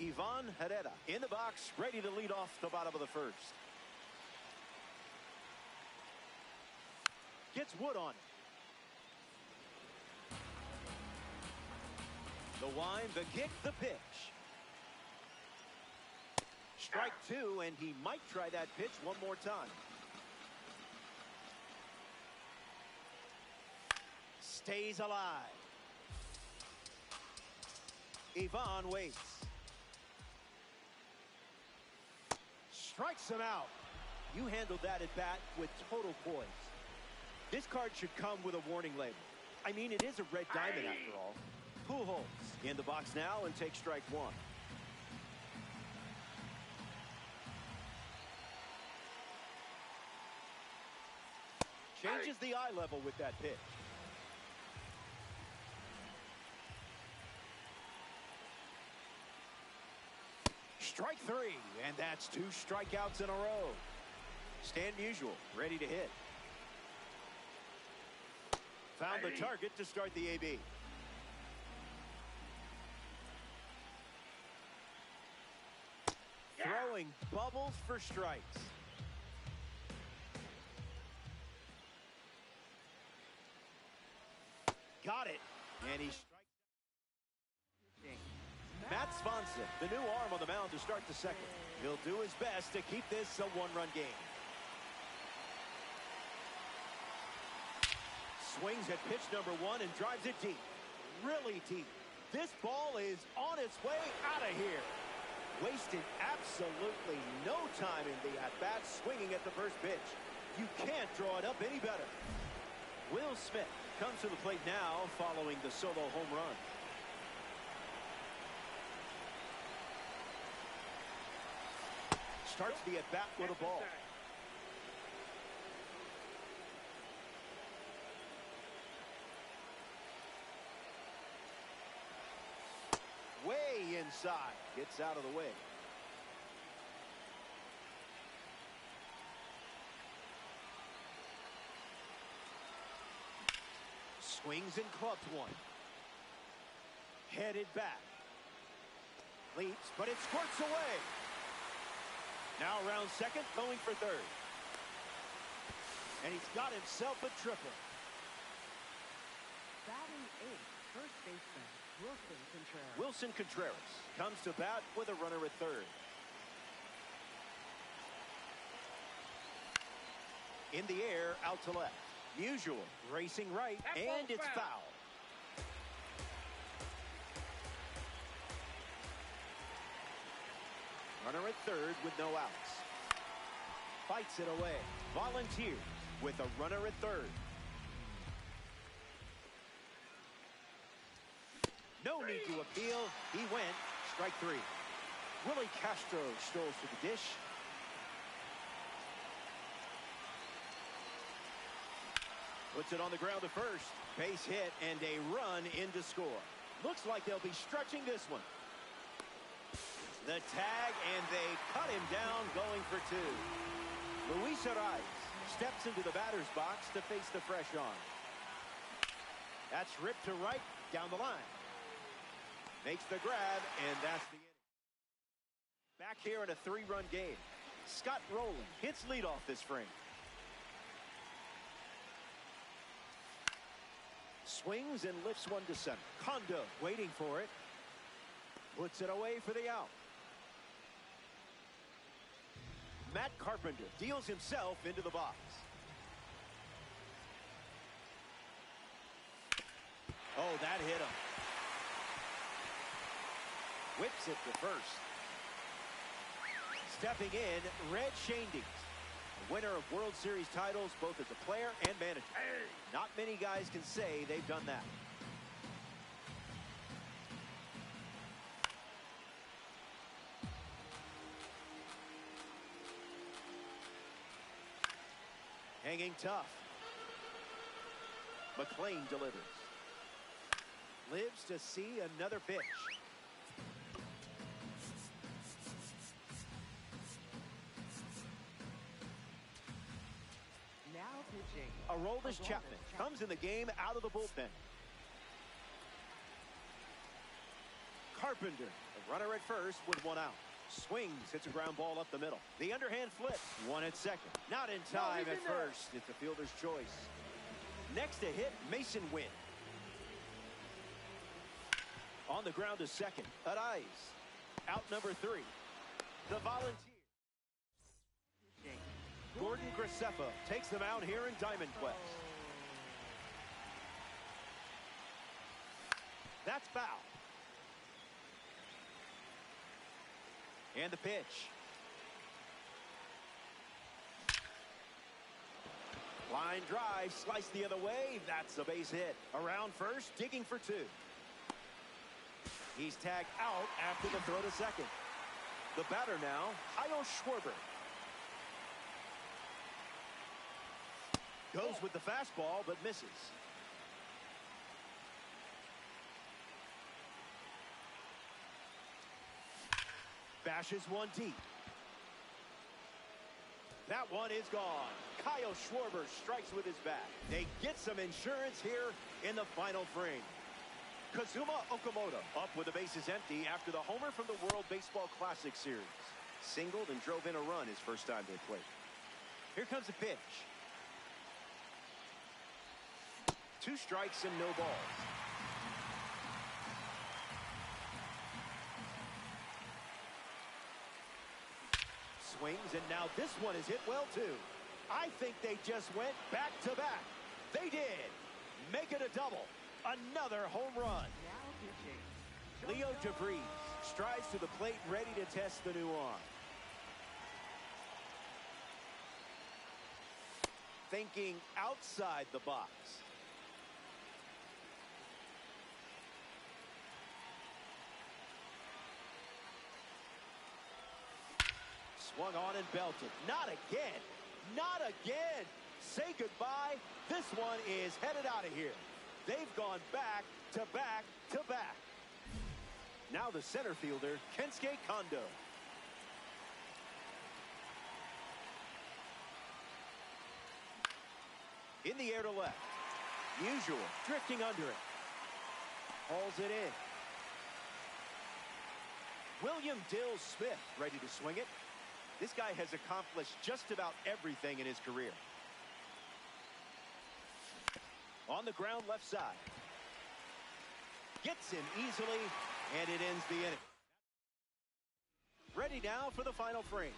Ivan Herrera in the box, ready to lead off the bottom of the first. Gets wood on it. The wind, the kick, the pitch. Strike 2, and he might try that pitch one more time. Stays alive. Ivan waits. Strikes him out. You handled that at bat with total poise. This card should come with a warning label. I mean, it is a red diamond after all. Pujols in the box now and takes strike 1. Changes the eye level with that pitch. Strike 3, and that's 2 strikeouts in a row. Stan Musial, ready to hit. Found the target to start the AB. Throwing bubbles for strikes. Got it. And he strikes. Matt Swanson, the new arm on the mound to start the second. He'll do his best to keep this a one-run game. Swings at pitch number 1 and drives it deep. Really deep. This ball is on its way out of here. Wasted absolutely no time in the at-bat, swinging at the first pitch. You can't draw it up any better. Will Smith comes to the plate now following the solo home run. Starts the at-bat with a ball. Way inside. Gets out of the way. Swings and clubbed one. Headed back. Leaps, but it squirts away. Now around second, going for third. And he's got himself a triple. Batting 8th, first baseman, Wilson Contreras. Wilson Contreras comes to bat with a runner at third. In the air, out to left. Musial racing right, and it's foul. Runner at third with no outs. Fights it away. Volunteers with a runner at third. No need to appeal. He went. Strike 3. Willie Castro strolls to the dish. Puts it on the ground to first. Base hit and a run in to score. Looks like they'll be stretching this one. The tag, and they cut him down, going for 2. Luis Arias steps into the batter's box to face the fresh arm. That's ripped to right, down the line. Makes the grab, and that's the inning. Back here in a 3-run game. Scott Rowland hits leadoff this frame. Swings and lifts one to center. Kondo waiting for it. Puts it away for the out. Matt Carpenter deals himself into the box. Oh, that hit him. Whips it to first. Stepping in, Red Shandy, winner of World Series titles both as a player and manager. Not many guys can say they've done that. Hanging tough. McClain delivers. Lives to see another pitch. Now pitching. Aroldis Chapman comes in the game out of the bullpen. Carpenter, the runner at first with one out. Swings, hits a ground ball up the middle. The underhand flip, one at second. Not in time at first. It's a fielder's choice. Next to hit, Mason Wynn. On the ground to second. At eyes. Out number 3. The Volunteer. Gordon Graceffa takes them out here in Diamond Quest. That's foul. And the pitch. Line drive, sliced the other way. That's a base hit. Around first, digging for 2. He's tagged out after the throw to second. The batter now, Kyle Schwarber. Goes with the fastball, but misses. Bashes one deep. That one is gone. Kyle Schwarber strikes with his bat. They get some insurance here in the final frame. Kazuma Okamoto up with the bases empty after the homer from the World Baseball Classic Series. Singled and drove in a run his first time they played. Here comes the pitch. 2 strikes and no balls. Swings, and now this one is hit well too. I think they just went back to back. They did. Make it a double. Another home run. Leo DeVries strides to the plate, ready to test the new arm. Thinking outside the box. Swung on and belted. Not again. Not again. Say goodbye. This one is headed out of here. They've gone back to back to back. Now the center fielder, Kensuke Kondo. In the air to left. Usual, drifting under it. Hauls it in. William Dill Smith ready to swing it. This guy has accomplished just about everything in his career. On the ground left side. Gets him easily, and it ends the inning. Ready now for the final frame.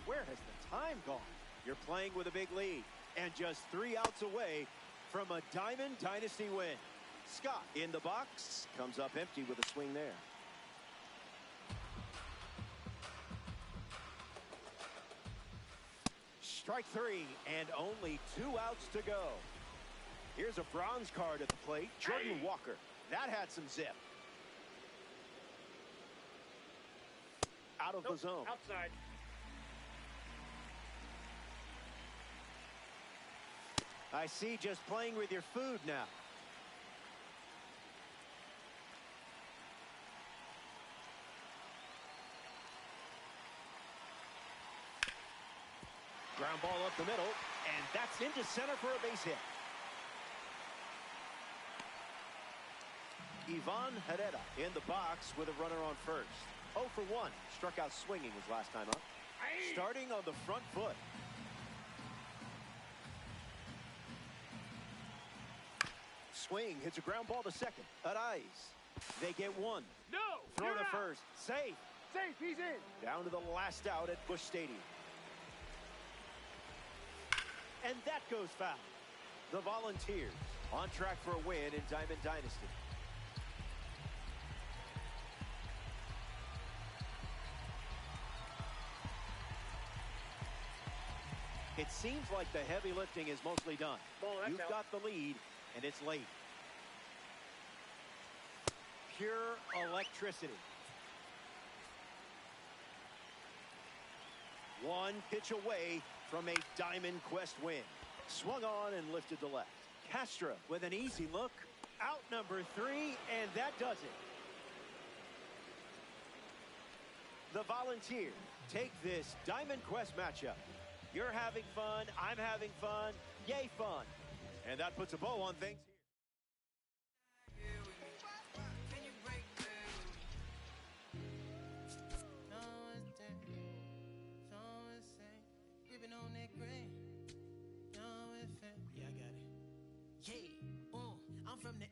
Where has the time gone? You're playing with a big lead, and just 3 outs away from a Diamond Dynasty win. Scott in the box, comes up empty with a swing there. Strike 3, and only 2 outs to go. Here's a bronze card at the plate, Jordan Walker. That had some zip. Out of the zone. Outside. I see, just playing with your food now. Ground ball up the middle, and that's into center for a base hit. Ivan Herrera in the box with a runner on first. 0 for 1. Struck out swinging his last time up. Starting on the front foot. Swing, hits a ground ball to second. At eyes. They get 1. No! Throw to first. Safe. Safe, he's in. Down to the last out at Busch Stadium. And that goes foul. The Volunteers on track for a win in Diamond Dynasty. It seems like the heavy lifting is mostly done. You've got the lead, and it's late. Pure electricity. One pitch away from a Diamond Quest win. Swung on and lifted to left. Castro with an easy look. Out number 3, and that does it. The Volunteers take this Diamond Quest matchup. You're having fun, I'm having fun, yay fun. And that puts a bow on things here. Yeah, I got it. Yeah, I'm from the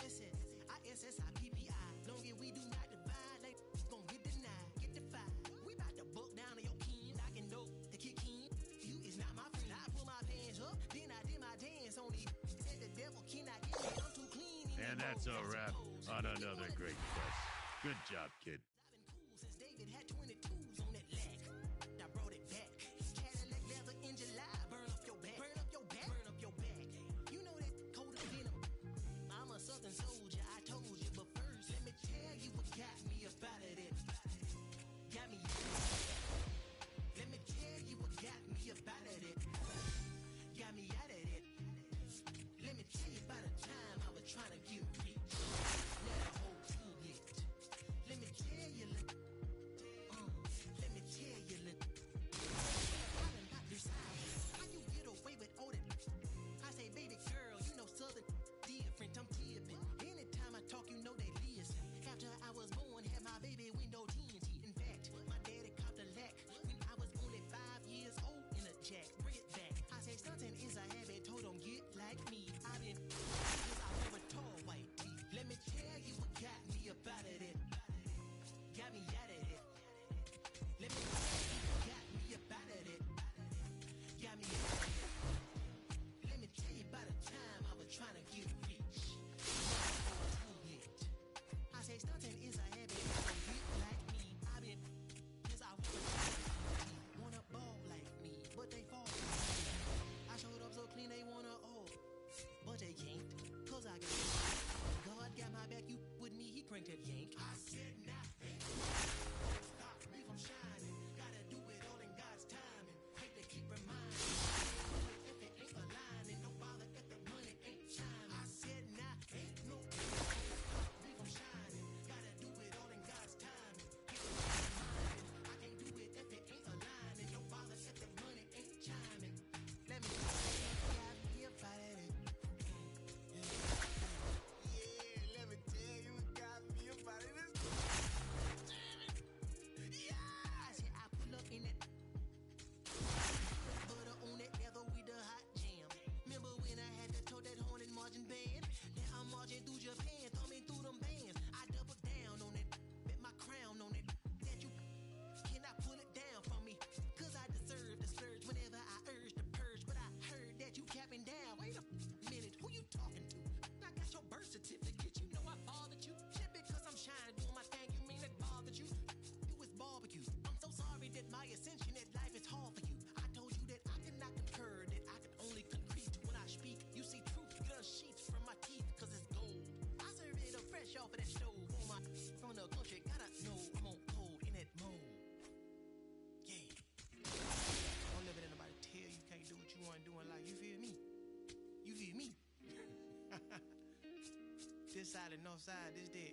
MISSISSIPPI. Long as we do not divide, like gon' get denied, get defied. We bout to buck down on your kin. I can know the kick in. You is not my friend. I put my pants up, then I did my dance on the. Said the devil cannot get me. I'm too clean. And that's a wrap on another great quest. Good job, kid. I've been cool since David had 22s on that lack. I brought it back. Cadillac leather in July. Burn up your back. Burn up your back. Burn up your back. You know that cold as venom. I'm a southern soldier. I told you, but first let me tell you what got me up out of that. Got me. Let me tell you what got me up out of that. Got me out of that. Let me tell you about a time I was trying to get rich. Now the whole team lit. Let me tell you, let me tell you, I done got this out. How you get away with all that? I say, baby girl, you know southern different. I'm tipping. Anytime I talk, you know they listen. After I was born, had my baby window TNT. In fact, my daddy copped a lack when I was only 5 years old in a jack. Bring it back. I say stunting is a habit. Told them get like me. I've been cause I wear a tall white tee. Let me tell you what got me up out of that. Got me out of it. Let me tell you what got me up out of it. Got me out of it. Let me tell you about a time I was trying to get rich. I say stunting is a habit. Don't get like me. I've been since I was wanna ball like me, but they fall. I showed up so clean they wanna but they can't. Cause I got God got my back. You with me? He cranked that yank. I said nah. Stop me from shining. Gotta do it all in God's timing. Hate to keep reminding. If it ain't aligning, no bother if the money ain't shining. I said nah, ain't no stop me from shining. Gotta do it all in God's timing. Hate to keep reminding. I can't do it if it ain't aligning. No bother if the money ain't chiming. Let me got me up out of it. Yeah, let me tell you what got me up out of this. Yeah, I said I pull up in that butter on that leather with the hot jam. Remember when I had to tote that haunted marching band? Now I'm marching through Japan, thumbing through them bands. I double down on it, bet my crown on it. That you cannot pull it down from me, cause I deserve the splurge whenever I urge the purge. But I heard that you capping down. Wait a minute, who you talking to? I got your birth certificate, you know I fathered you. Shit, because I'm shining, doing my thing, you mean it bothered you? You was barbecue. I'm so sorry that my ascension at life is hard for you. I told you that I could not concur, that I could only concrete when I speak. You see truth, gun sheets from my teeth, cause it's gold. I serve it up fresh off of that stove. On my from the country, gotta know I'm on cold in that mode. Yeah. Don't let anybody tell you can't do what you want to do in life. You feel me? You feel me? This side and north side, this the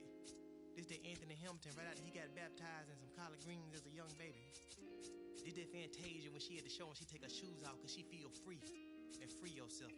Anthony Hamilton right after he got baptized in some collard greens as a young baby. This that Fantasia when she had to show and she take her shoes off because she feel free. And free yourself.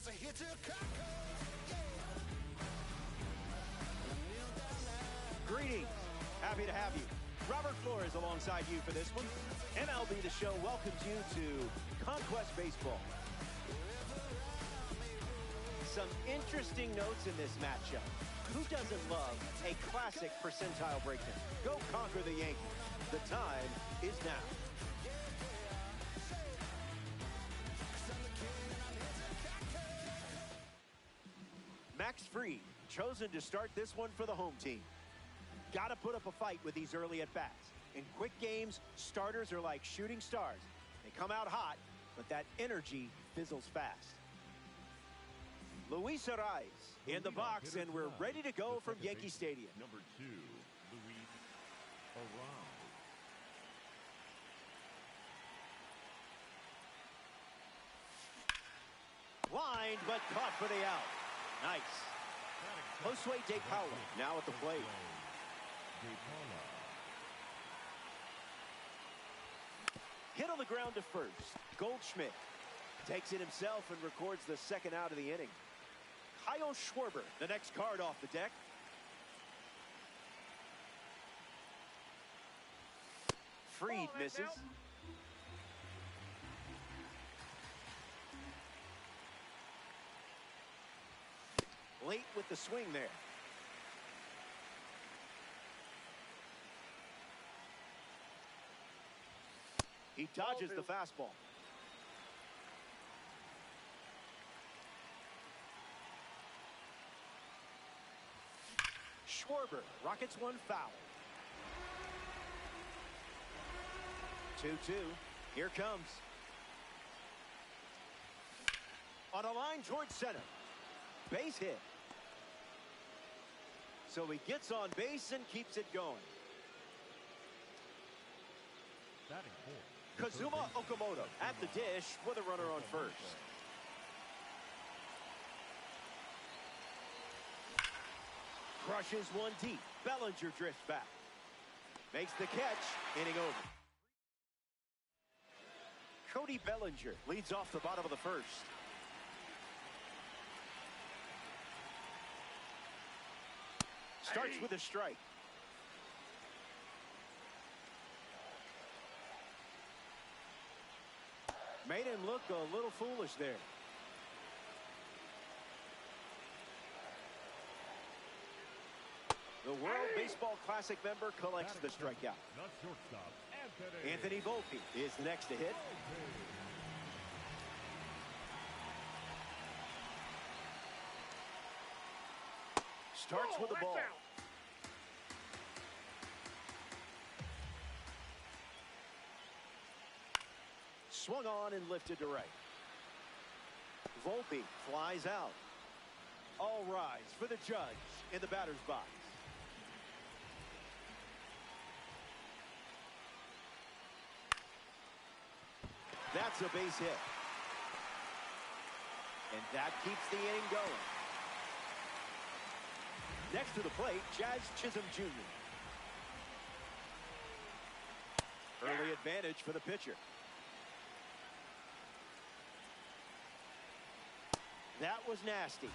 just here to conquer. Greetings. Happy to have you. Robert Flores alongside you for this one. MLB The Show welcomes you to Conquest Baseball. Some interesting notes in this matchup. Who doesn't love a classic percentile breakdown? Go conquer the Yankees. The time is now. Max Fried, chosen to start this one for the home team. Got to put up a fight with these early at-bats. In quick games, starters are like shooting stars. They come out hot, but that energy fizzles fast. Luis Ariz in the box, and we're ready to go from Yankee Stadium. Number 2, Luis Ariz. Lined, but caught for the out. Nice. Josue De Paula now at the plate. Hit on the ground to first. Goldschmidt takes it himself and records the second out of the inning. Kyle Schwarber, the next card off the deck. Fried misses. Late with the swing there. He dodges the fastball. Schwarber rockets one foul. 2-2. Here comes. On a line towards center. Base hit. So he gets on base and keeps it going. Kazuma Okamoto at the dish with a runner on first. Crushes one deep. Bellinger drifts back. Makes the catch. Inning over. Cody Bellinger leads off the bottom of the first. Starts with a strike. Made him look a little foolish there. The World Baseball Classic member collects the strikeout. Anthony Volpe is the next to hit. Starts with the ball. Swung on and lifted to right. Volpe flies out. All rise for the judge in the batter's box. That's a base hit. And that keeps the inning going. Next to the plate, Jazz Chisholm Jr. Early advantage for the pitcher. That was nasty.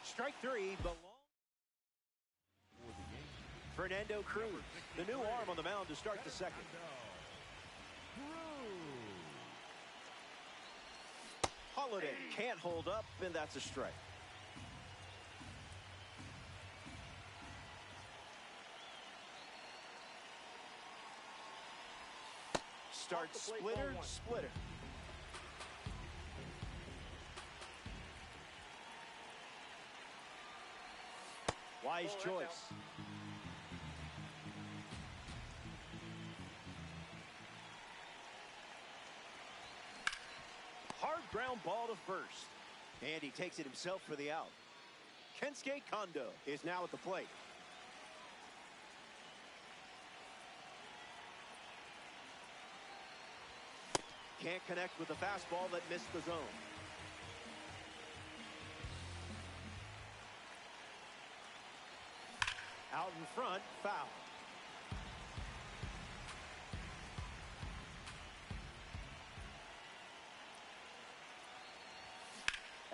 Strike three, belong. Fernando Cruz, the new arm on the mound to start the second. Holiday can't hold up, and that's a strike. Start splitter, splitter. Wise choice. Hard ground ball to first. And he takes it himself for the out. Kensuke Kondo is now at the plate. Can't connect with the fastball that missed the zone. Out in front, foul.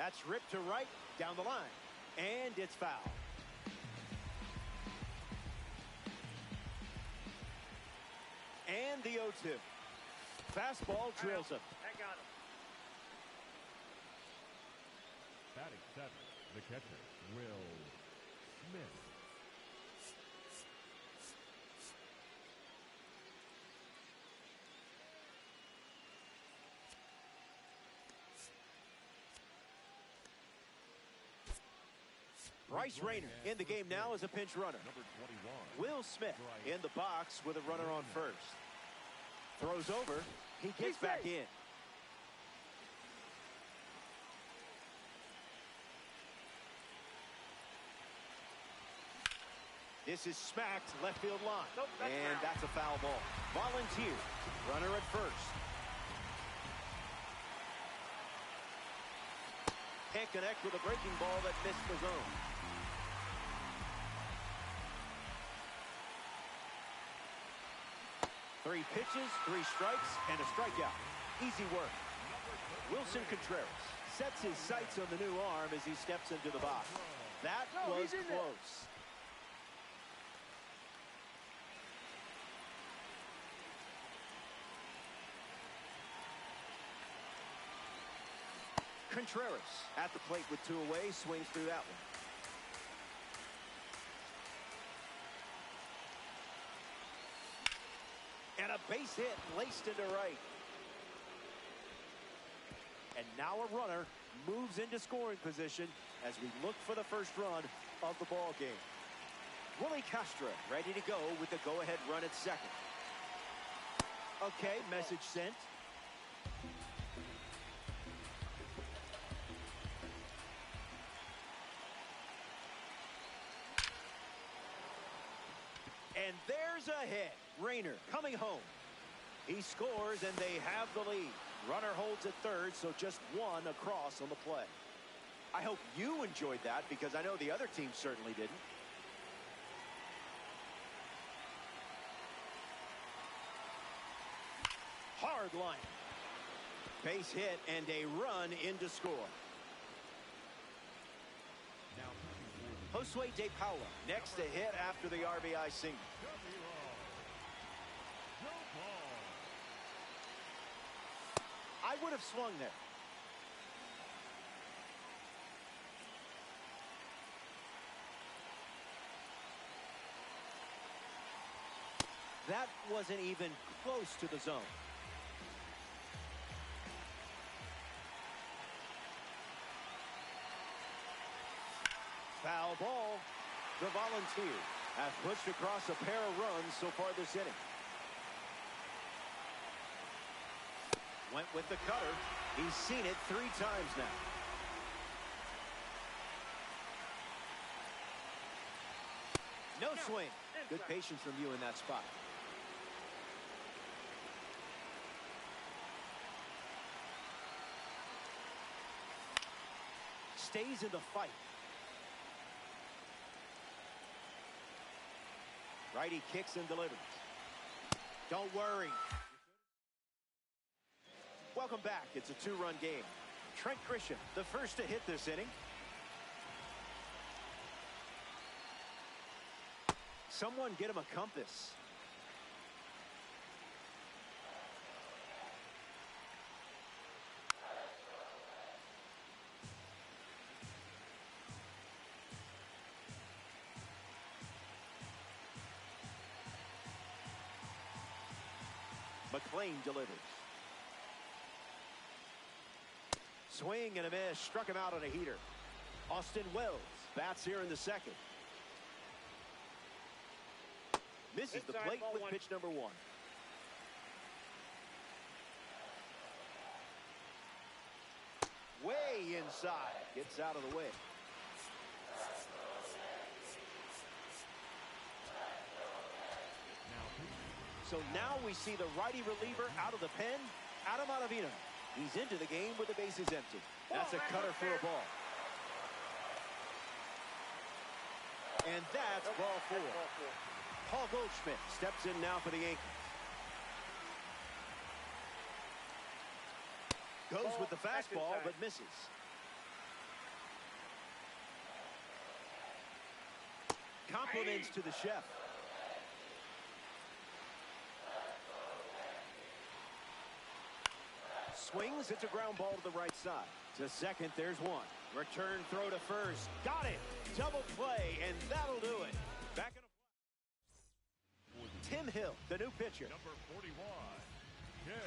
That's ripped to right, down the line. And it's foul. And the 0-2. Fastball drills him. I got him. Batting seven, the catcher, Will Smith. Bryce Rayner in the game now as a pinch runner. Number 21. Will Smith in the box with a runner on first. Throws over. He gets back in. This is smacked left field line. Nope, and that's a foul ball. Volunteer. Runner at first. Can't connect with a breaking ball that missed the zone. Three pitches, 3 strikes, and a strikeout. Easy work. Wilson Contreras sets his sights on the new arm as he steps into the box. That was close. Contreras at the plate with 2 away, swings through that one. And a base hit laced into right. And now a runner moves into scoring position as we look for the first run of the ball game. Willie Castro ready to go with the go-ahead run at second. Okay, message sent. And there's a hit. Rayner coming home. He scores and they have the lead. Runner holds at third, so just 1 across on the play. I hope you enjoyed that because I know the other team certainly didn't. Hard line. Base hit and a run in to score. Josue De Paula next to hit after the RBI single. I would have swung there. That wasn't even close to the zone. Foul ball. The Volunteers have pushed across a pair of runs so far this inning. Went with the cutter. He's seen it 3 times now. No swing. Good patience from you in that spot. Stays in the fight. Righty kicks and delivers. Don't worry. Welcome back. It's a 2-run game. Trent Grisham, the first to hit this inning. Someone get him a compass. McLean delivers. Swing and a miss. Struck him out on a heater. Austin Wells bats here in the second. Misses the plate with pitch number 1. Way inside. Gets out of the way. So now we see the righty reliever out of the pen, Adam Ottavino. He's into the game with the bases empty. That's a cutter for a ball. And that's ball 4. Paul Goldschmidt steps in now for the Yankees. Goes with the fastball, but misses. Compliments to the chef. Swings, it's a ground ball to the right side. To second, there's one. Return throw to first. Got it. Double play, and that'll do it. Back in Tim Hill, the new pitcher. Number 41.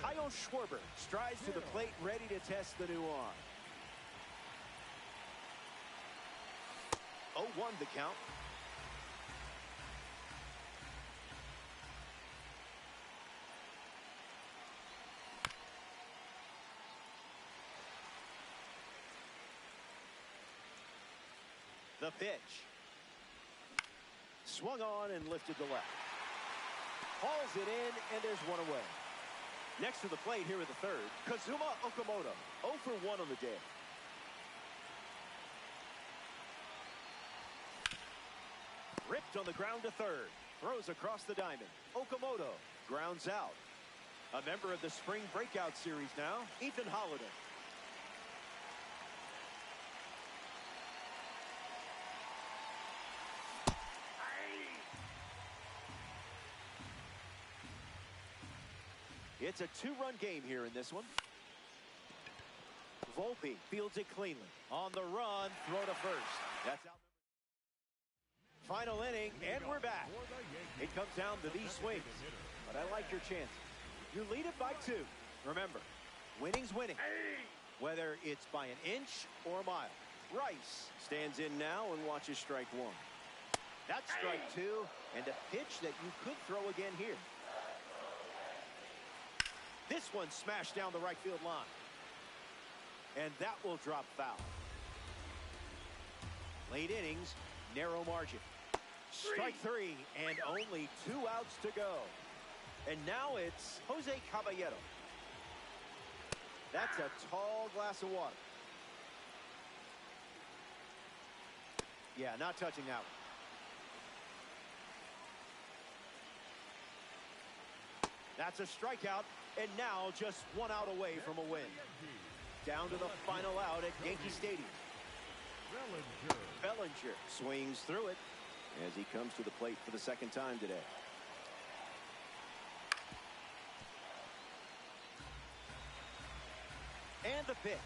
Kyle Schwarber strides to the plate, ready to test the new arm. 0-1 the count. The pitch. Swung on and lifted to left. Hauls it in, and there's one away. Next to the plate here in the third, Kazuma Okamoto, 0 for 1 on the day. Ripped on the ground to third. Throws across the diamond. Okamoto grounds out. A member of the spring breakout series now, Ethan Holiday. It's a 2-run game here in this one. Volpe fields it cleanly. On the run, throw to first. That's out. Final inning, and we're back. It comes down to these swings, but I like your chances. You lead it by 2. Remember, winning's winning, whether it's by an inch or a mile. Rice stands in now and watches strike 1. That's strike 2, and a pitch that you could throw again here. This one smashed down the right field line. And that will drop foul. Late innings, narrow margin. Strike 3, and only 2 outs to go. And now it's Jose Caballero. That's a tall glass of water. Yeah, not touching that one. That's a strikeout, and now just 1 out away from a win. Down to the final out at Yankee Stadium. Bellinger swings through it as he comes to the plate for the second time today. And the pitch.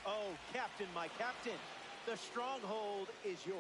Oh, Captain, my captain, the stronghold is yours.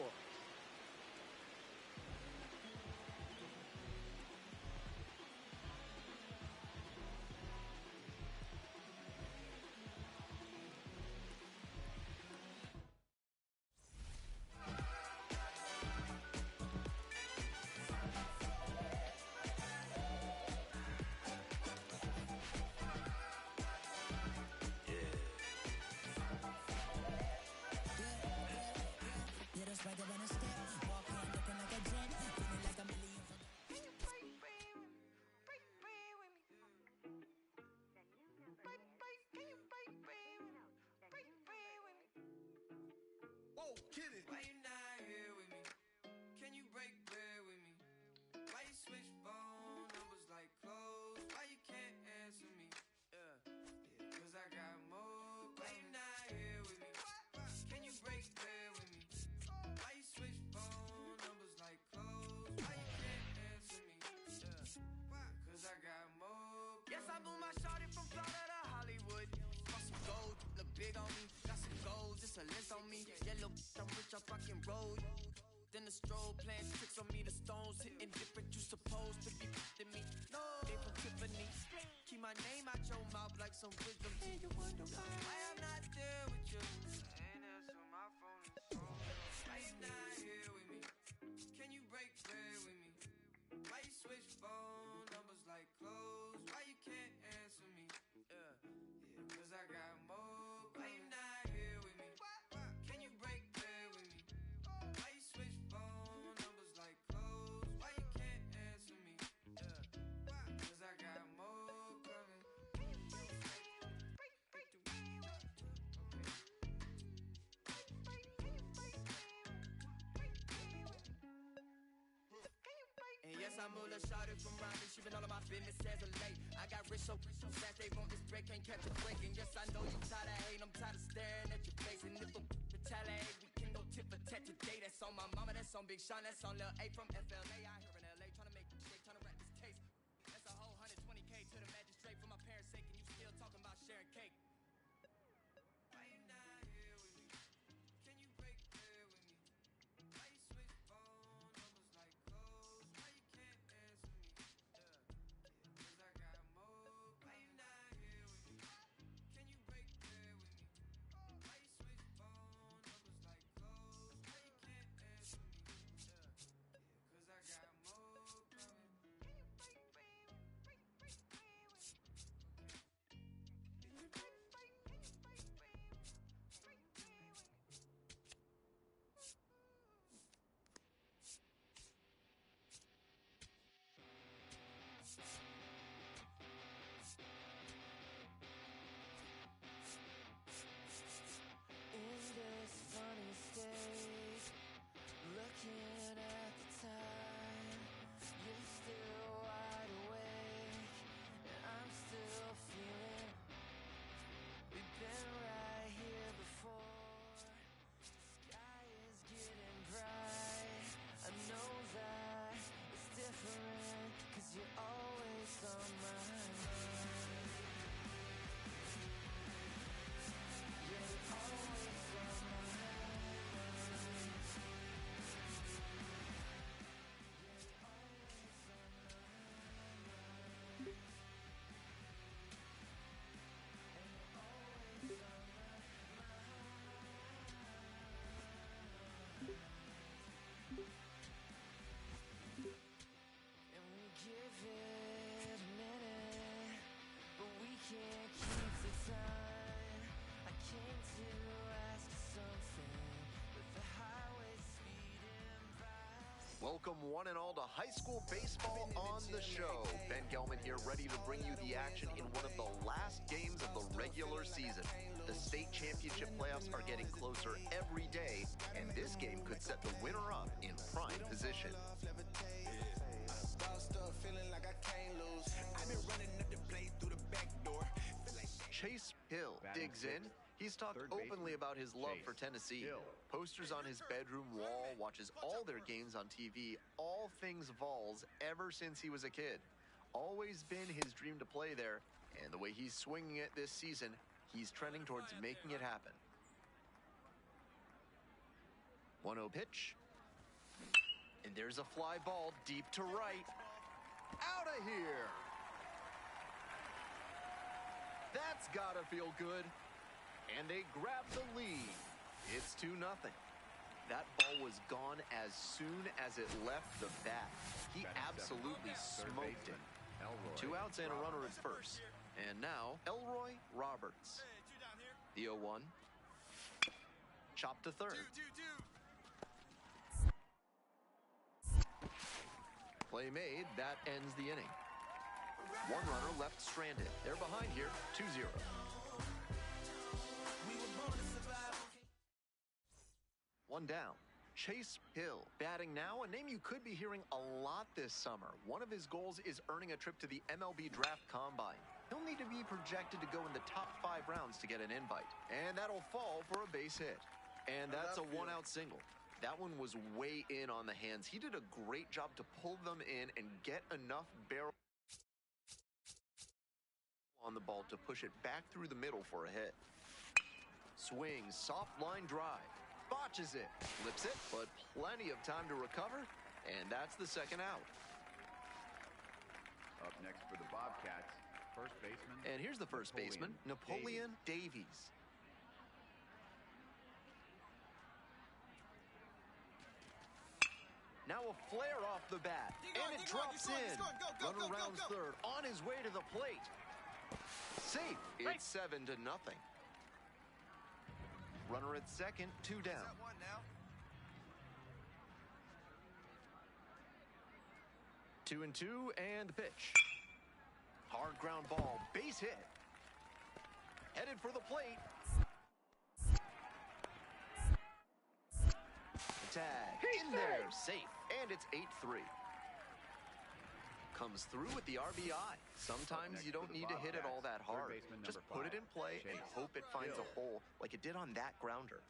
Get it. Why you not here with me? Can you break bread with me? Why you switch phone numbers like clothes? Why you can't answer me? Cause I got more. Why you not here with me? Can you break bread with me? Why you switch phone numbers like clothes? Why you can't answer me? Cause I got more. Yes, I blew my shorty from Florida to Hollywood. Got some gold, look big on me. Got some gold, just a list on me. Yellow, I'm rich, I fucking roll. Then the strobe playing tricks on me. The stones hitting different. You supposed to be than me. No, they from Tiffany. Keep my name out your mouth like some wisdom teeth. You wonder why I'm not there with you. Ain't answer my phone is cold. Why you not here with me? Can you break bread with me? Why you switch phone numbers like clothes? Why you can't answer me? Cause I got more. Why you not here with me? Can you break bread with me? Why you switch phone numbers like clothes? Why you can't answer me? Cause I got more coming. And yes, I moved a shawty from Rhyming. She been all of my business as of late. I got rich so fast they want this break, can't catch a break. And yes, I know you tired of hating, I'm tired of staring at your face. And if a retaliate, we can go tit for tat today. That's on my mama, that's That's on Big Sean, that's on Lil A from FLA. I here in LA trying to make it shake, trying to wrap this case. That's a whole 120K to the magistrate for my parents' sake, and you still talking about sharing cake. Why you not here with me? Can you break bread with me? Why you switch phone numbers like clothes? Why you can't answer me? Cause I got more. Why you not here with me? Can you break bread with me? Why you switch phone numbers like clothes? Why you can't answer me? Cause I got more coming. Can you break bread with me? Break bread with me? Can you break bread with me? Break bread with me? Break bread with me? In this funny state, looking at the time, you're still wide awake, and I'm still feeling. We've been right here before. Sky is getting bright. I know that it's different, 'cause you're always on my mind. Yeah, you're always on my mind. And we give it a minute, but we can't keep the time. I came to ask you something, with the highway speeding by. Welcome one and all to high school baseball on the show. Ben Gelman here, ready to bring you the action in one of the last games of the regular season. The state championship playoffs are getting closer every day, and this game could set the winner up in prime position. Chase Hill digs in. He's talked openly about his love for Tennessee. Posters on his bedroom wall, watches all their games on TV, all things Vols ever since he was a kid. Always been his dream to play there, and the way he's swinging it this season, he's trending towards making it happen. 1-0 pitch. And there's a fly ball deep to right. Out of here! That's gotta feel good. And they grab the lead. It's 2-0. That ball was gone as soon as it left the bat. He absolutely smoked it. 2 outs and a runner at first. And now, Elroy Roberts. The 0-1. Chop to third. Play made. That ends the inning. One runner left stranded. They're behind here, 2-0. One down. Chase Hill, batting now, a name you could be hearing a lot this summer. One of his goals is earning a trip to the MLB Draft Combine. He'll need to be projected to go in the top 5 rounds to get an invite. And that'll fall for a base hit. And that's a 1-out single. That one was way in on the hands. He did a great job to pull them in and get enough barrel on the ball to push it back through the middle for a hit. Swings, soft line drive. Botches it, flips it, but plenty of time to recover, and that's the second out. Up next for the Bobcats, first baseman. And here's the first baseman, Napoleon Davies. Now a flare off the bat, and it drops in. Runner rounds third, on his way to the plate. Safe, it's 7-0. Runner at second, 2 down. 2-2, and the pitch. Hard ground ball, base hit. Headed for the plate. The tag, in there, safe, and it's 8-3. Comes through with the RBI. Sometimes you don't need to hit it all that hard. Just put it in play and hope it finds a hole like it did on that grounder.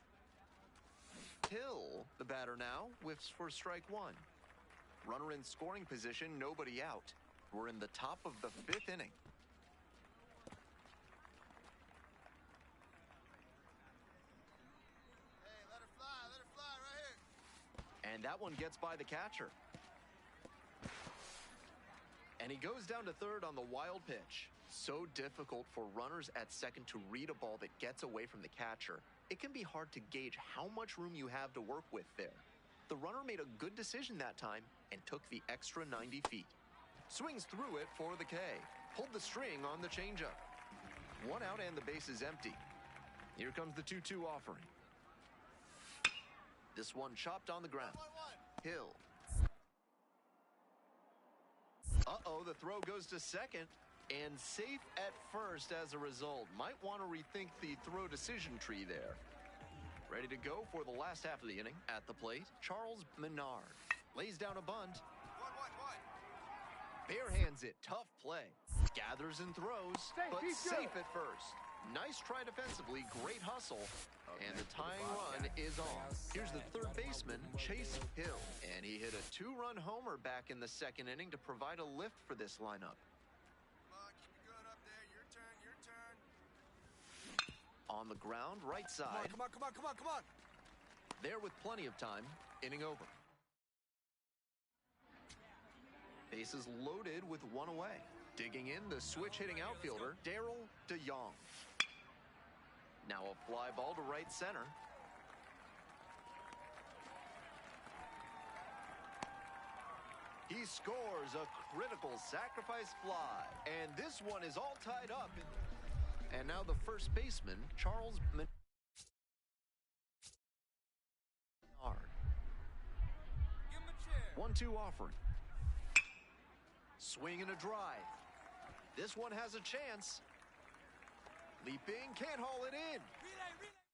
Hill, the batter now, whiffs for strike one. Runner in scoring position, nobody out. We're in the top of the 5th inning. Hey, let her fly right here. And that one gets by the catcher. And he goes down to third on the wild pitch. So difficult for runners at second to read a ball that gets away from the catcher. It can be hard to gauge how much room you have to work with there. The runner made a good decision that time and took the extra 90 feet. Swings through it for the K. Pulled the string on the changeup. One out and the base is empty. Here comes the 2-2 offering. This one chopped on the ground. Hill. Uh-oh, the throw goes to second. And safe at first as a result. Might want to rethink the throw decision tree there. Ready to go for the last half of the inning. At the plate, Charles Menard. Lays down a bunt. Bare hands it. Tough play. Gathers and throws, but safe at first. Nice try defensively. Great hustle. And the tying run is on. Here's the third baseman, Chase Hill. And he hit a 2-run homer back in the second inning to provide a lift for this lineup. On the ground, right side. Come on. There with plenty of time. Inning over. Bases loaded with one away. Digging in, the switch-hitting outfielder, Darryl DeYoung. Now a fly ball to right center. He scores a critical sacrifice fly. And this one is all tied up. And now the first baseman, Charles Menard. 1-2 offering. Swing and a drive. This one has a chance. Leaping, can't haul it in. Relay.